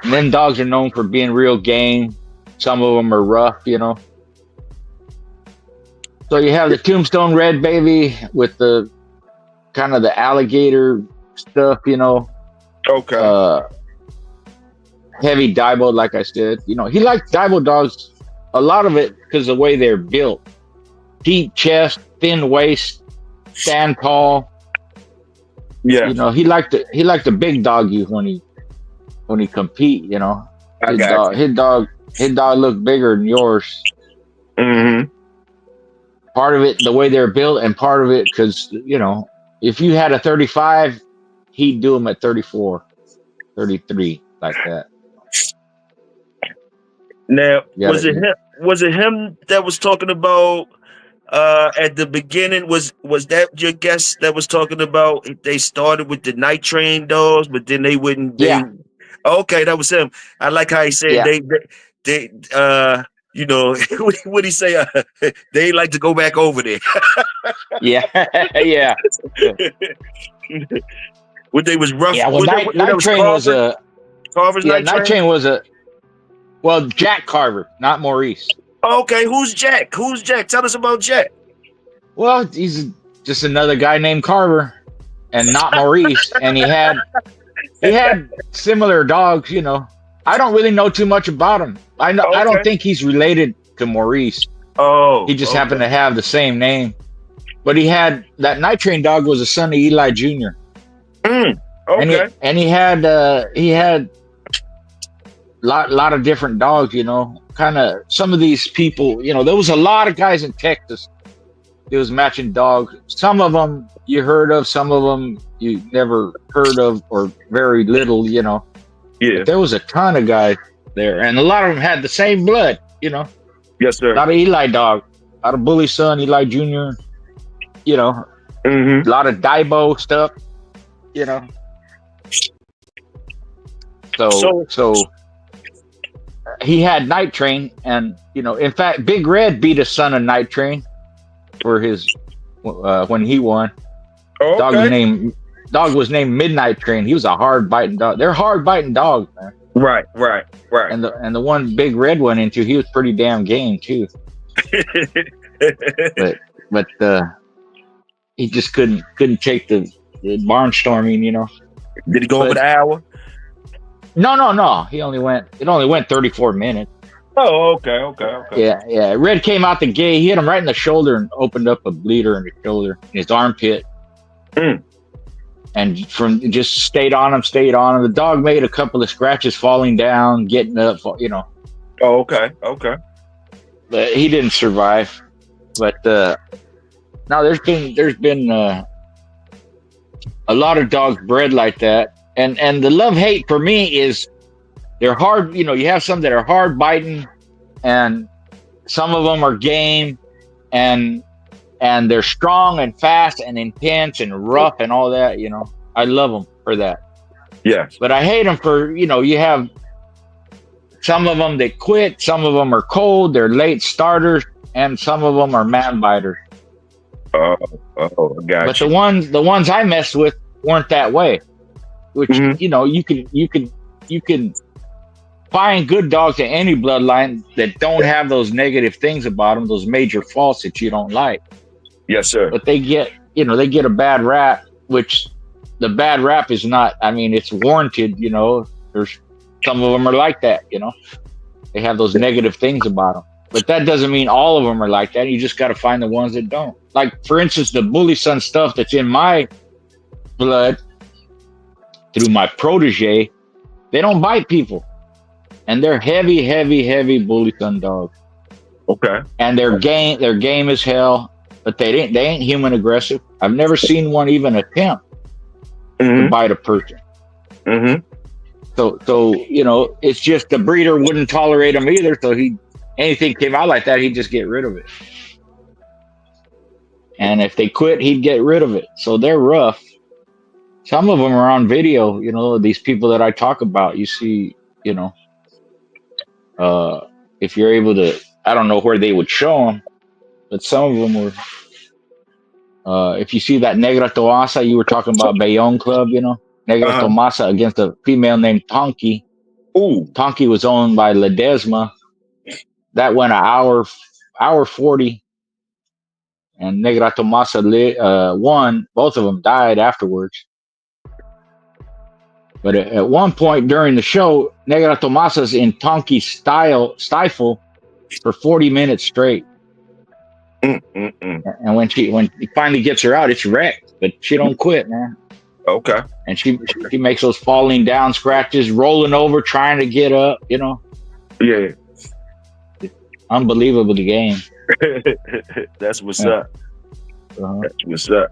And then dogs are known for being real game. Some of them are rough, you know. So you have the Tombstone Red Baby with the kind of the alligator stuff, you know. Okay. Heavy Daibo, like I said. You know, he liked Daibo dogs, a lot of it because of the way they're built. Deep chest, thin waist, stand tall. Yeah. You know, he liked the big dog you when he compete, you know. His dog looked bigger than yours. Mm-hmm. Part of it the way they're built, and part of it because, you know, if you had a 35, he'd do them at 34, 33, like that. Now, was it him that was talking about at the beginning? Was that your guest that was talking about they started with the night train dogs, but then they wouldn't okay, that was him. I like how he said they you know, what he say? They like to go back over there. Yeah. What they was rough. Yeah, well, night train was a Carver's night train was a Jack Carver, not Maurice. Okay, who's Jack? Tell us about Jack. Well, he's just another guy named Carver, and not Maurice. And he had similar dogs, you know. I don't really know too much about him. I don't think he's related to Maurice. Oh, he just happened to have the same name. But he had that night train dog was a son of Eli Jr. Okay. And he had lot of different dogs, you know. Kind of some of these people, you know, there was a lot of guys in Texas that was matching dogs. Some of them you heard of, some of them you never heard of, or very little, you know. Yeah. But there was a ton of guys there, and a lot of them had the same blood, you know. Yes, sir. A lot of Eli dog, a lot of Bully son, Eli Jr., you know. Mm-hmm. A lot of Daibo stuff, you know. So he had Night Train, and you know, in fact, Big Red beat a son of Night Train for his when he won. Okay. Dog was named Midnight Train. He was a hard biting dog. They're hard biting dogs, man. Right. And the one Big Red went into, he was pretty damn game too. but he just couldn't take the barnstorming, you know. Did he go over the hour? No. It only went 34 minutes. Oh, okay. Yeah. Red came out the gate. He hit him right in the shoulder and opened up a bleeder in his shoulder, in his armpit. And from just stayed on him. The dog made a couple of scratches falling down, getting up, you know. Oh, okay. But he didn't survive. But no, there's been a lot of dogs bred like that. And the love-hate for me is they're hard, you know, you have some that are hard biting, and some of them are game, and they're strong and fast and intense and rough and all that, you know. I love them for that. Yeah. But I hate them for, you know, you have some of them they quit, some of them are cold, they're late starters, and some of them are man biters. Oh, I got But you. the ones I messed with weren't that way. Which you know, you can find good dogs in any bloodline that don't have those negative things about them, those major faults that you don't like. Yes, sir. But they get a bad rap, which the bad rap is not. I mean, it's warranted. You know, there's some of them are like that. You know, they have those negative things about them. But that doesn't mean all of them are like that. You just got to find the ones that don't. Like, for instance, the bully son stuff that's in my blood through my protege, they don't bite people, and they're heavy bully son dogs. Okay. And their game is hell, but they ain't human aggressive. I've never seen one even attempt to bite a person. So you know, it's just the breeder wouldn't tolerate them either. So anything came out like that, he'd just get rid of it. And if they quit, he'd get rid of it. So they're rough. Some of them are on video, you know, these people that I talk about. You see, you know, if you're able to, I don't know where they would show them, but some of them were. If you see that Negra Toasa, you were talking about Bayonne Club, you know, Negra Tomasa against a female named Tonki. Ooh. Tonki was owned by Ledesma. That went an hour 40. And Negra Tomasa won. Both of them died afterwards. But at one point during the show, Negra Tomasa's in Tonki's stifle for 40 minutes straight. And when he finally gets her out, it's wrecked. But she don't quit, man. Okay. And she makes those falling down scratches, rolling over, trying to get up, you know. Yeah. Unbelievable, the game. That's what's up. That's what's up.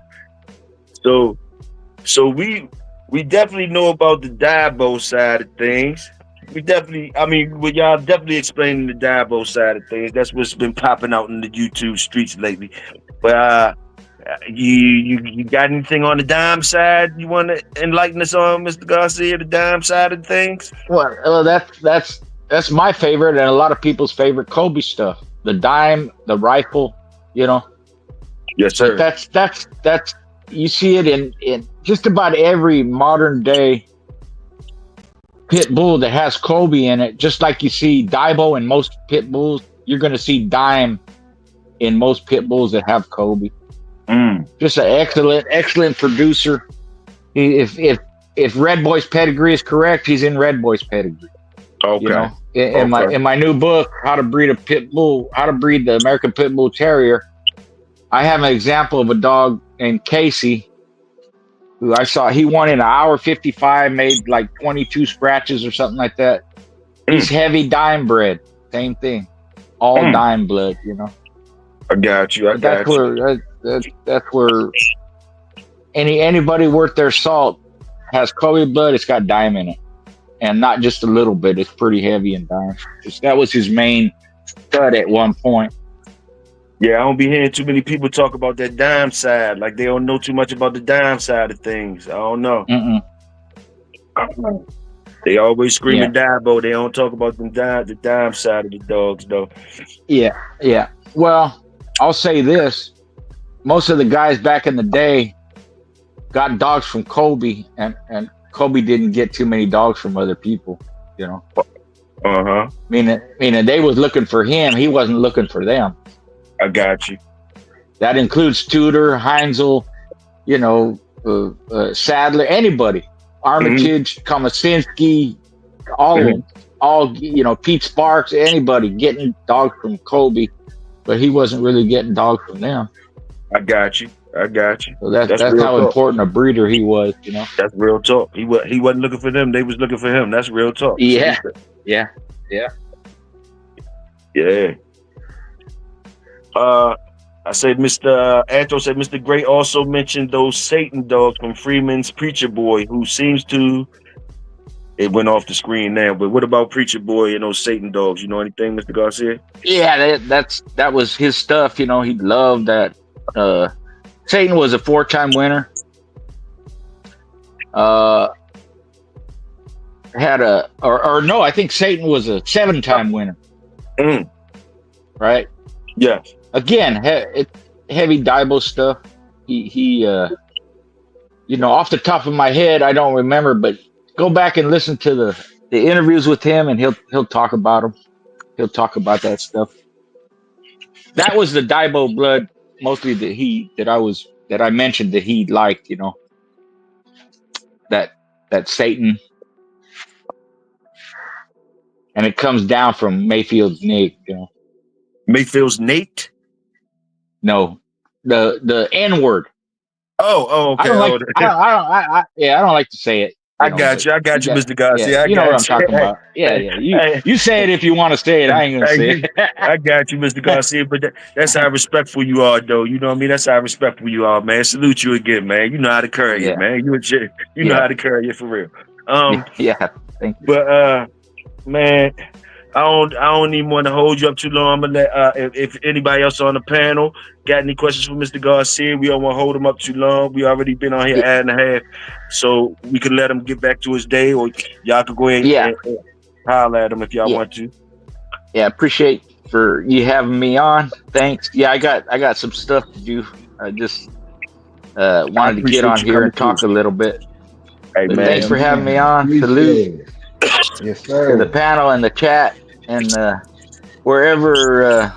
So we definitely know about the Dabo side of things. Y'all definitely explaining the Dabo side of things. That's what's been popping out in the YouTube streets lately. But you got anything on the dime side you want to enlighten us on, Mr. Garcia, the dime side of things? Well, that's my favorite and a lot of people's favorite Kobe stuff. The dime, the rifle, you know. Yes, sir. That's you see it in just about every modern day pit bull that has Kobe in it. Just like you see Daibo in most pit bulls, you're going to see dime in most pit bulls that have Kobe. Just an excellent producer. If Red Boy's pedigree is correct, he's in Red Boy's pedigree. Okay. You know, in my new book, How to Breed a Pit Bull, How to Breed the American Pit Bull Terrier, I have an example of a dog named Casey, who I saw. He won in an hour 55, made like 22 scratches or something like that. He's heavy dime bred, same thing, all dime blood. You know. I got you. That's where anybody worth their salt has Kobe blood. It's got dime in it, and not just a little bit. It's pretty heavy in dime. That was his main stud at one point. Yeah, I don't be hearing too many people talk about that dime side. Like they don't know too much about the dime side of things. I don't know. They always screaming Dabo. They don't talk about the dime side of the dogs, though. Yeah. Well, I'll say this. Most of the guys back in the day got dogs from Kobe, and Kobe didn't get too many dogs from other people, you know. Meaning they was looking for him. He wasn't looking for them. I got you. That includes Tudor, Heinzel, you know, Sadler, anybody. Armitage, Komasinski, all of them. All, you know, Pete Sparks, anybody getting dogs from Kobe, but he wasn't really getting dogs from them. I got you. So that's how important a breeder he was, you know. That's real talk. He wasn't looking for them. They was looking for him. That's real talk. Yeah. I said, Mr. Anto said, Mr. Gray also mentioned those Satan dogs from Freeman's Preacher Boy, who seems to. It went off the screen now, but what about Preacher Boy and those Satan dogs? You know anything, Mr. Garcia? Yeah, that was his stuff. You know, he loved that. Satan was a 4-time winner. had or no, I think Satan was a 7-time winner, Mm, right? yes. Again, heavy Daibo stuff. He off the top of my head, I don't remember, but go back and listen to the interviews with him, and he'll talk about them. He'll talk about that stuff. That was the Daibo blood mostly that I mentioned that he liked. That Satan, and it comes down from Mayfield's Nick. Mayfield's Nate. No, the N word. I Okay. don't like. I don't like to say it. I got you. I got you, Mr. Garcia. I you know what I'm got you. talking about. Yeah. Hey, You say it if you want to say it. I ain't gonna say it. I got you, Mr. Garcia. But that's how respectful you are, though. You know what I mean? That's how respectful you are, man. Salute you again, man. You know how to carry it, Yeah. man. You know Yeah. how to carry it for real. Yeah. Thank you. But man, I don't even want to hold you up too long. I'm gonna let if anybody else on the panel got any questions for Mr. Garcia, we don't want to hold him up too long. We already been on here an hour and a half, so we can let him get back to his day, or y'all could go ahead and holler at him if y'all want to. Yeah, appreciate for you having me on. Thanks. Yeah, I got some stuff to do. I just wanted to get on here and talk a little bit. Hey, but man, thanks for having me on. Salute yes, sir. to the panel and the chat and wherever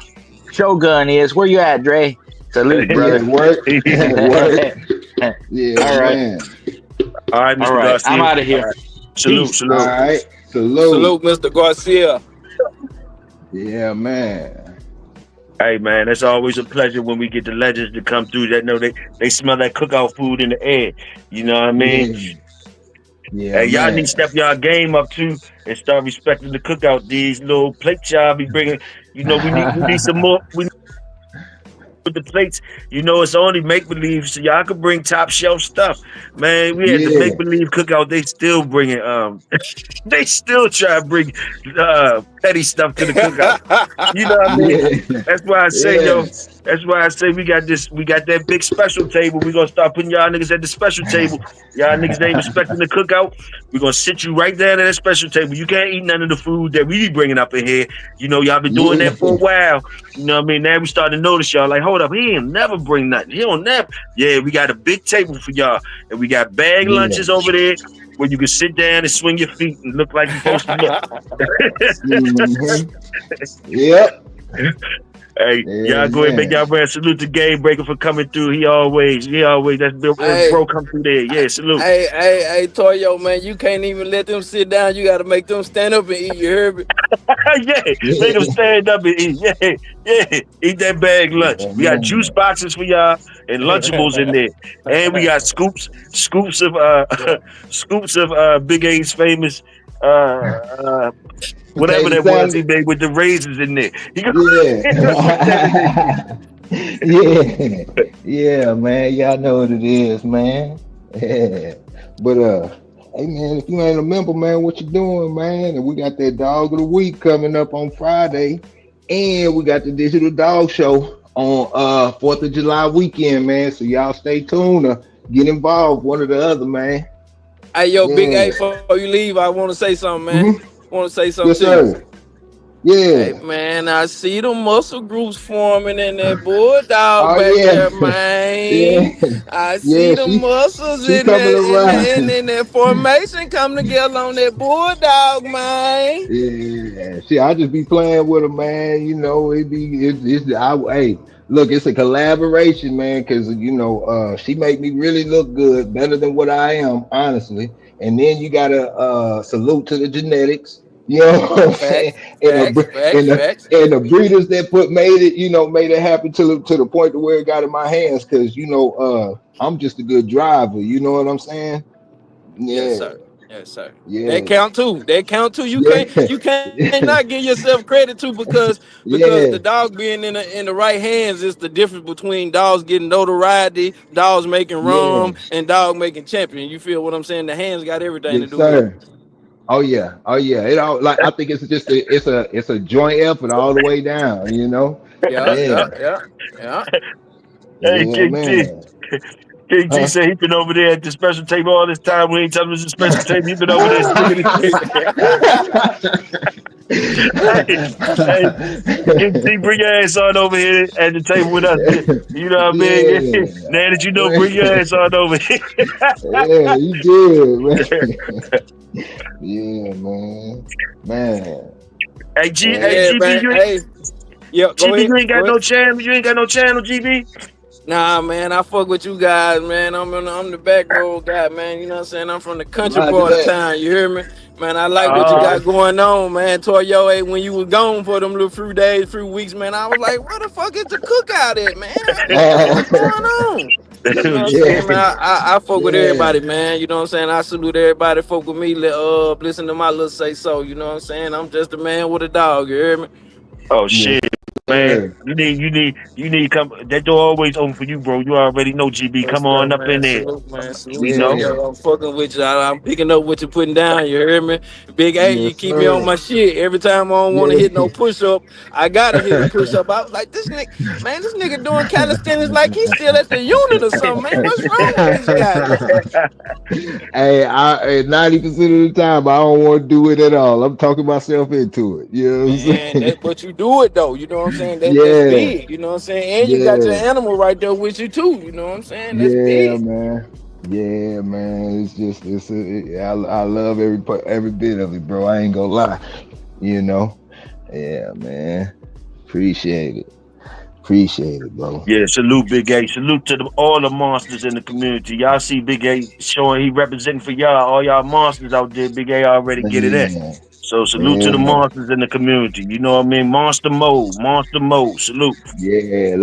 Shogun is. Where you at, Dre? Salute, brother. Work. Work. Yeah, all right. Man. All right, Mr. Garcia. I'm out of here. Right. Salute. All right. Salute, Mr. Garcia. Yeah, man. Hey, man, it's always a pleasure when we get the legends to come through that know they smell that cookout food in the air. You know what I mean? Yeah, hey, y'all need to step y'all game up too and start respecting the cookout. These little plates y'all be bringing. We need some more. We need with the plates. It's only make believe, so y'all can bring top shelf stuff. Man, we had the make believe cookout. They still bring it. They still try to bring petty stuff to the cookout. You know what I mean? That's why I say, that's why I say we got that big special table. We're gonna start putting y'all niggas at the special table. Y'all niggas ain't respecting the cookout. We're gonna sit you right down at that special table. You can't eat none of the food that we be bringing up in here. Y'all been doing that for a while. You know what I mean? Now we starting to notice y'all like, hold up, he ain't never bring nothing. He don't never. Yeah, we got a big table for y'all. And we got bag lunches over there where you can sit down and swing your feet and look like you're supposed to look. Yep. Hey, y'all go ahead and make y'all brand salute to Game Breaker for coming through. He always that's Bill bro come through there. Yeah, salute. Hey, Toyo, man, you can't even let them sit down. You got to make them stand up and eat. You heard me? Make them stand up and eat. Yeah, eat that bag lunch. We got juice boxes for y'all and Lunchables in there, and we got scoops of Big A's famous whatever that was he made with the raisins in there. Yeah, man. Y'all know what it is, man. Yeah. But hey man, if you ain't a member, man, what you doing, man? And we got that dog of the week coming up on Friday. And we got the digital dog show on 4th of July weekend, man. So y'all stay tuned or get involved, one or the other, man. Hey, yo, Big A, before you leave, I want to say something, man. Want to say something yes, to sir. you. Yeah. Hey, man, I see the muscle groups forming in that Bulldog back there, man. I see the muscles in that formation come together on that Bulldog, man. Yeah. See, I just be playing with her, man. Hey, look, it's a collaboration, man, because she make me really look good, better than what I am, honestly. And then you gotta salute to the genetics. You know what I'm saying? And the breeders that made it happen to the point to where it got in my hands, because I'm just a good driver. You know what I'm saying? Yeah. Yes, sir. Yeah. That count too. You can't not give yourself credit too, because the dog being in the right hands is the difference between dogs getting notoriety, dogs making rum, and dog making champion. You feel what I'm saying? The hands got everything to do with it. Oh yeah. It all, like, I think it's just it's a joint effort all the way down. Yeah. Hey, man. King G said he been over there at the special table all this time. We ain't telling him it's a special table. He been over there sticking his dick. Hey, King G, bring your ass on over here at the table with us. You know what I mean? Yeah. Now that you know, bring your ass on over here. Yeah, you good, man. Yeah, man. Hey, G, Yeah, hey, GB, man. you Hey, ain't, yeah, go GB, ahead. you ain't got Go no ahead. channel. You ain't got no channel, GB. Nah, man, I fuck with you guys, man. I'm the back road guy, man. You know what I'm saying? I'm from the country Roger part of that. town. You hear me? Man, I like what you Yeah. got going on, man. Toyo, hey, when you was gone for them little few days, few weeks, man, I was like, where the fuck is the cookout at, man? What's going on? You know what I'm Yeah, saying, man? I fuck with yeah, everybody, man. You know what I'm saying? I salute everybody. Fuck with me. Listen to my little say so. You know what I'm saying? I'm just a man with a dog. You hear me? Oh yes, shit, man. sir. You need come. That door always open for you, bro. You already know, GB. Yes, Come sir, on up in man. there. Salute, man. Salute We to know. Yeah, you. I'm fucking with you. I'm picking up what you're putting down. You hear me? Big A, you yes, keep me on sir. my shit. Every time I don't want to hit no Yeah. push up, I gotta hit a push up. I was like, this nigga, man, this nigga doing calisthenics like he's still at the unit or something, man. What's wrong with this guy, man? Hey, 90% of the time I don't want to do it at all. I'm talking myself into it. You know what I'm Man, saying? but you do it though. You know what I'm saying? That's Yeah, big. You know what I'm saying? And you got your yeah, animal right there with you too. You know what I'm saying? That's yeah, big. man. Yeah, man. It's just I love every bit of it, bro. I ain't gonna lie. You know. Yeah, man. Appreciate it. Appreciate it, bro. Yeah, salute Big A. Salute to all the monsters in the community. Y'all see Big A showing he representing for y'all. All y'all monsters out there. Big A already get it in. Yeah, So salute to the yeah. monsters in the community. You know what I mean? Monster mode. Monster mode. Salute. Yeah,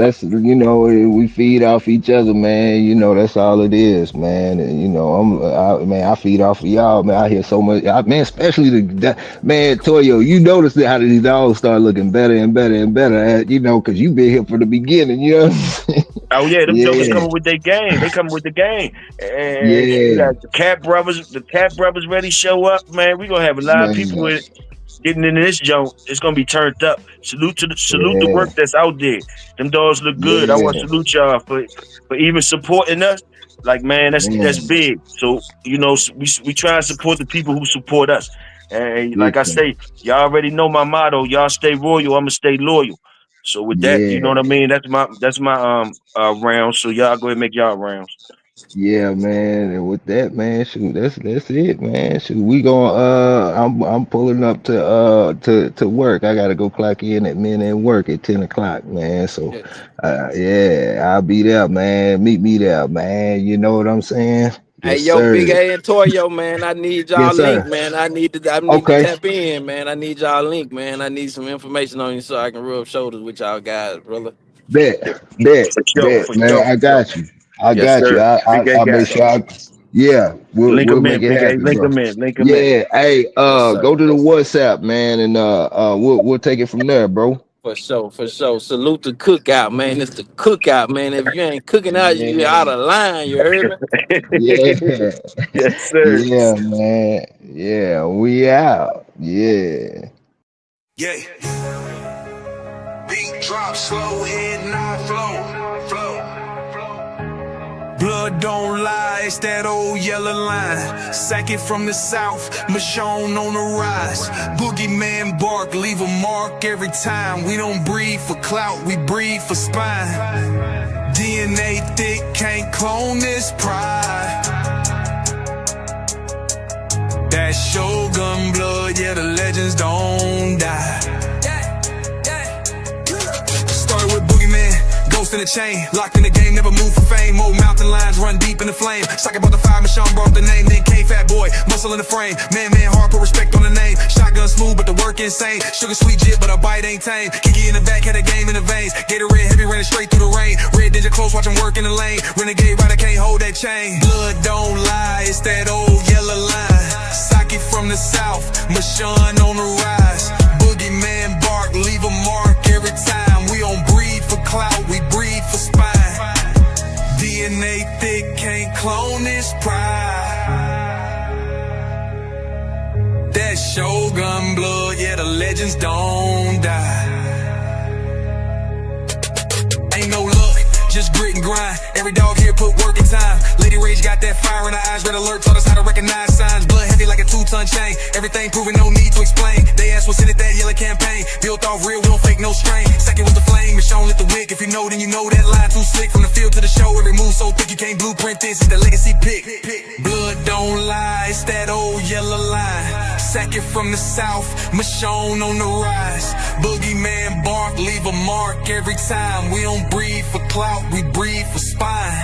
we feed off each other, man. That's all it is, man. And I feed off of y'all, man. I hear so much, man. Especially man, Toyo. You notice how these dogs start looking better and better and better, because you've been here from the beginning. You know what I'm saying? Oh yeah, them jokers Yeah, coming with their game. They coming with the game. And we yeah, got the Cat Brothers. The Cat Brothers ready to show up, man. We gonna have a lot of people man. with getting in this joint. It's gonna be turned up. Salute the work Yeah, that's out there. Them dogs look good. I want to yeah, salute y'all for even supporting us. Like man, that's man. big. So we try to support the people who support us. And like Big I time. say, y'all already know my motto. Y'all stay royal. I'ma stay loyal. So with that, you know what Yeah. I mean. That's my round. So y'all go ahead and make y'all rounds. Yeah, man. And with that, man, shoot, that's it, man. Shoot, we going I'm pulling up to work. I gotta go clock in at men and work at 10 o'clock, man. So Yes. yeah, I'll be there, man. Meet me there, man. You know what I'm saying? Hey, Yes, yo, Big sir. A and Toyo, man, I need y'all Yes, link, sir. man. I need to Okay. tap in, man. I need y'all link, man. I need some information on you so I can rub shoulders with y'all guys, brother. For Man. sure, I for sure. got you. I Yes, got you. sir. Big A I'll make got it. sure yeah, Link we'll them make in, it Big A. happen, Link bro. them in. Link them in. Yeah, hey, Yes, sir. go to the WhatsApp, man, and we'll take it from there, bro. For sure, for sure. Salute the cookout, man. It's the cookout, man. If you ain't cooking out, you out Yeah, of line. You heard me? yeah, Yes, sir. yeah, man. Yeah, we out. Yeah. Yeah. Beat drop slow, head not flow. Blood don't lie, it's that old yellow line. Sack it from the south, Michonne on the rise. Boogeyman bark, leave a mark every time. We don't breed for clout, we breed for spine. DNA thick, can't clone this pride. That Shogun blood, yeah, the legends don't die. Started with Boogeyman, ghost in the chain. Locked in the game, never moved for fame. Old mountain lines run deep in the flame. Sock about the fire, Michonne brought up the name. Then came Fat Boy, muscle in the frame. Man, hard, put respect on the name. Shotgun smooth, but the work insane. Sugar sweet jit, but a bite ain't tame. Kiki in the back, had a game in the veins. Gatorade heavy, running straight through the rain. Red Ninja close, watch him work in the lane. Renegade rider can't hold that chain. Blood don't lie, it's that old yellow line. Socket from the south, Michonne on the rise. Boogeyman bark, leave a mark every time. We don't breed for clout, we breed for spine. DNA thick, can't clone this pride. That Shogun blood, yeah, the legends don't die. Ain't no luck, just just grit and grind. Every dog here put work in time. Lady Rage got that fire in her eyes. Red alert taught us how to recognize signs. Blood heavy like a 2-ton chain. Everything proven, no need to explain. They asked what's in it, that yellow campaign. Built off real, we don't fake no strain. Second was the flame, Michonne lit the wick. If you know, then you know that line too slick. From the field to the show, every move so thick you can't blueprint this. It's the legacy pick. Blood don't lie, it's that old yellow line. Second from the south, Michonne on the rise. Boogeyman bark, leave a mark every time. We don't breathe for clout, we breathe for spine.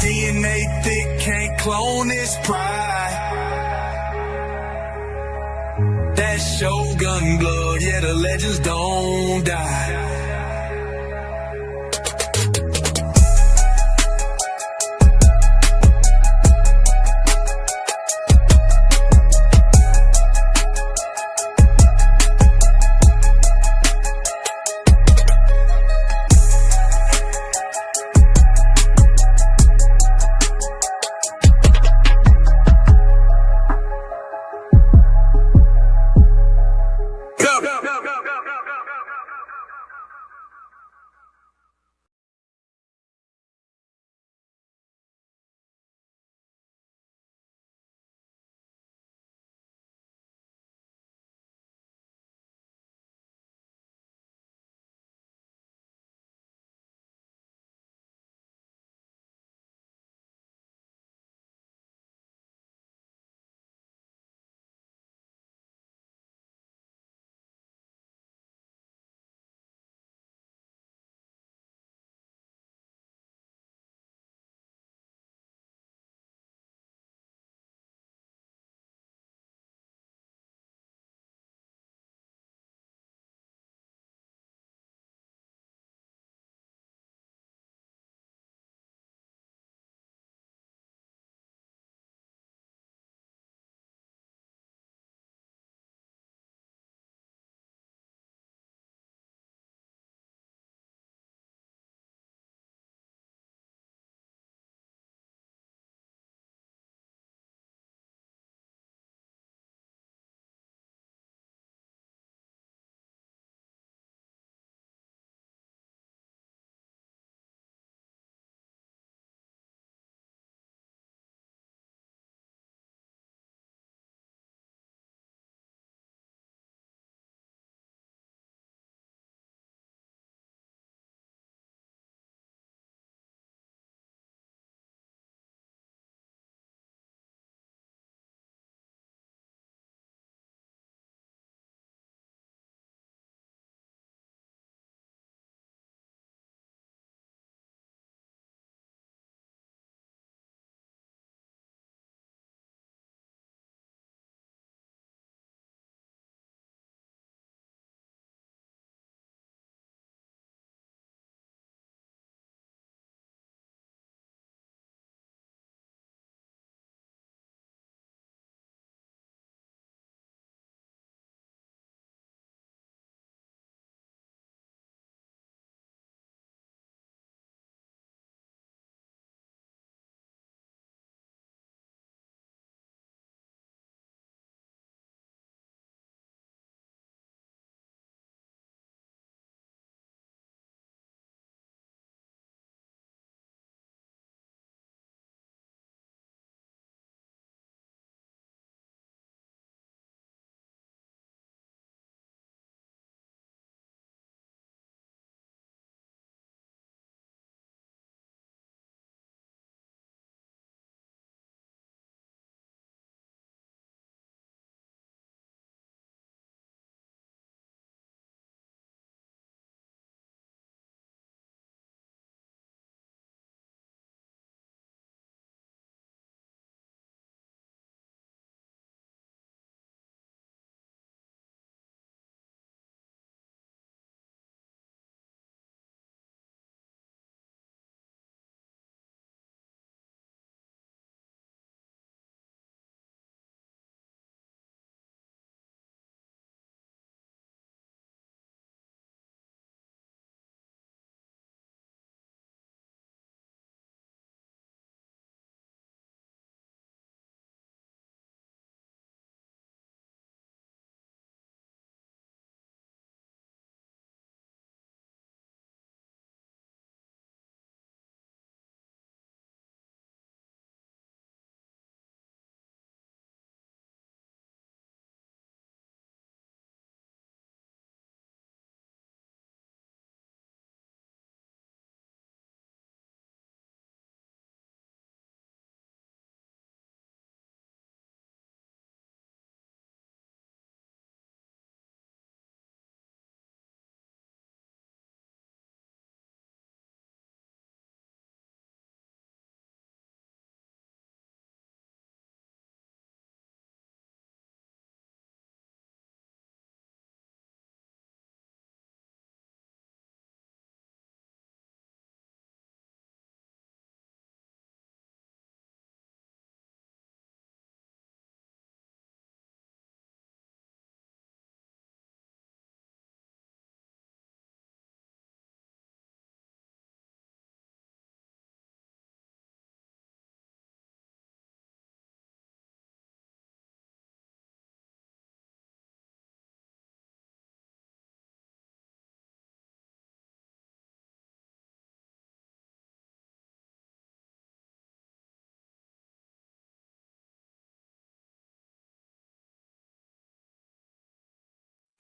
DNA thick, can't clone this pride. That Shogun blood, yeah, the legends don't die.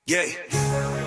Yeah.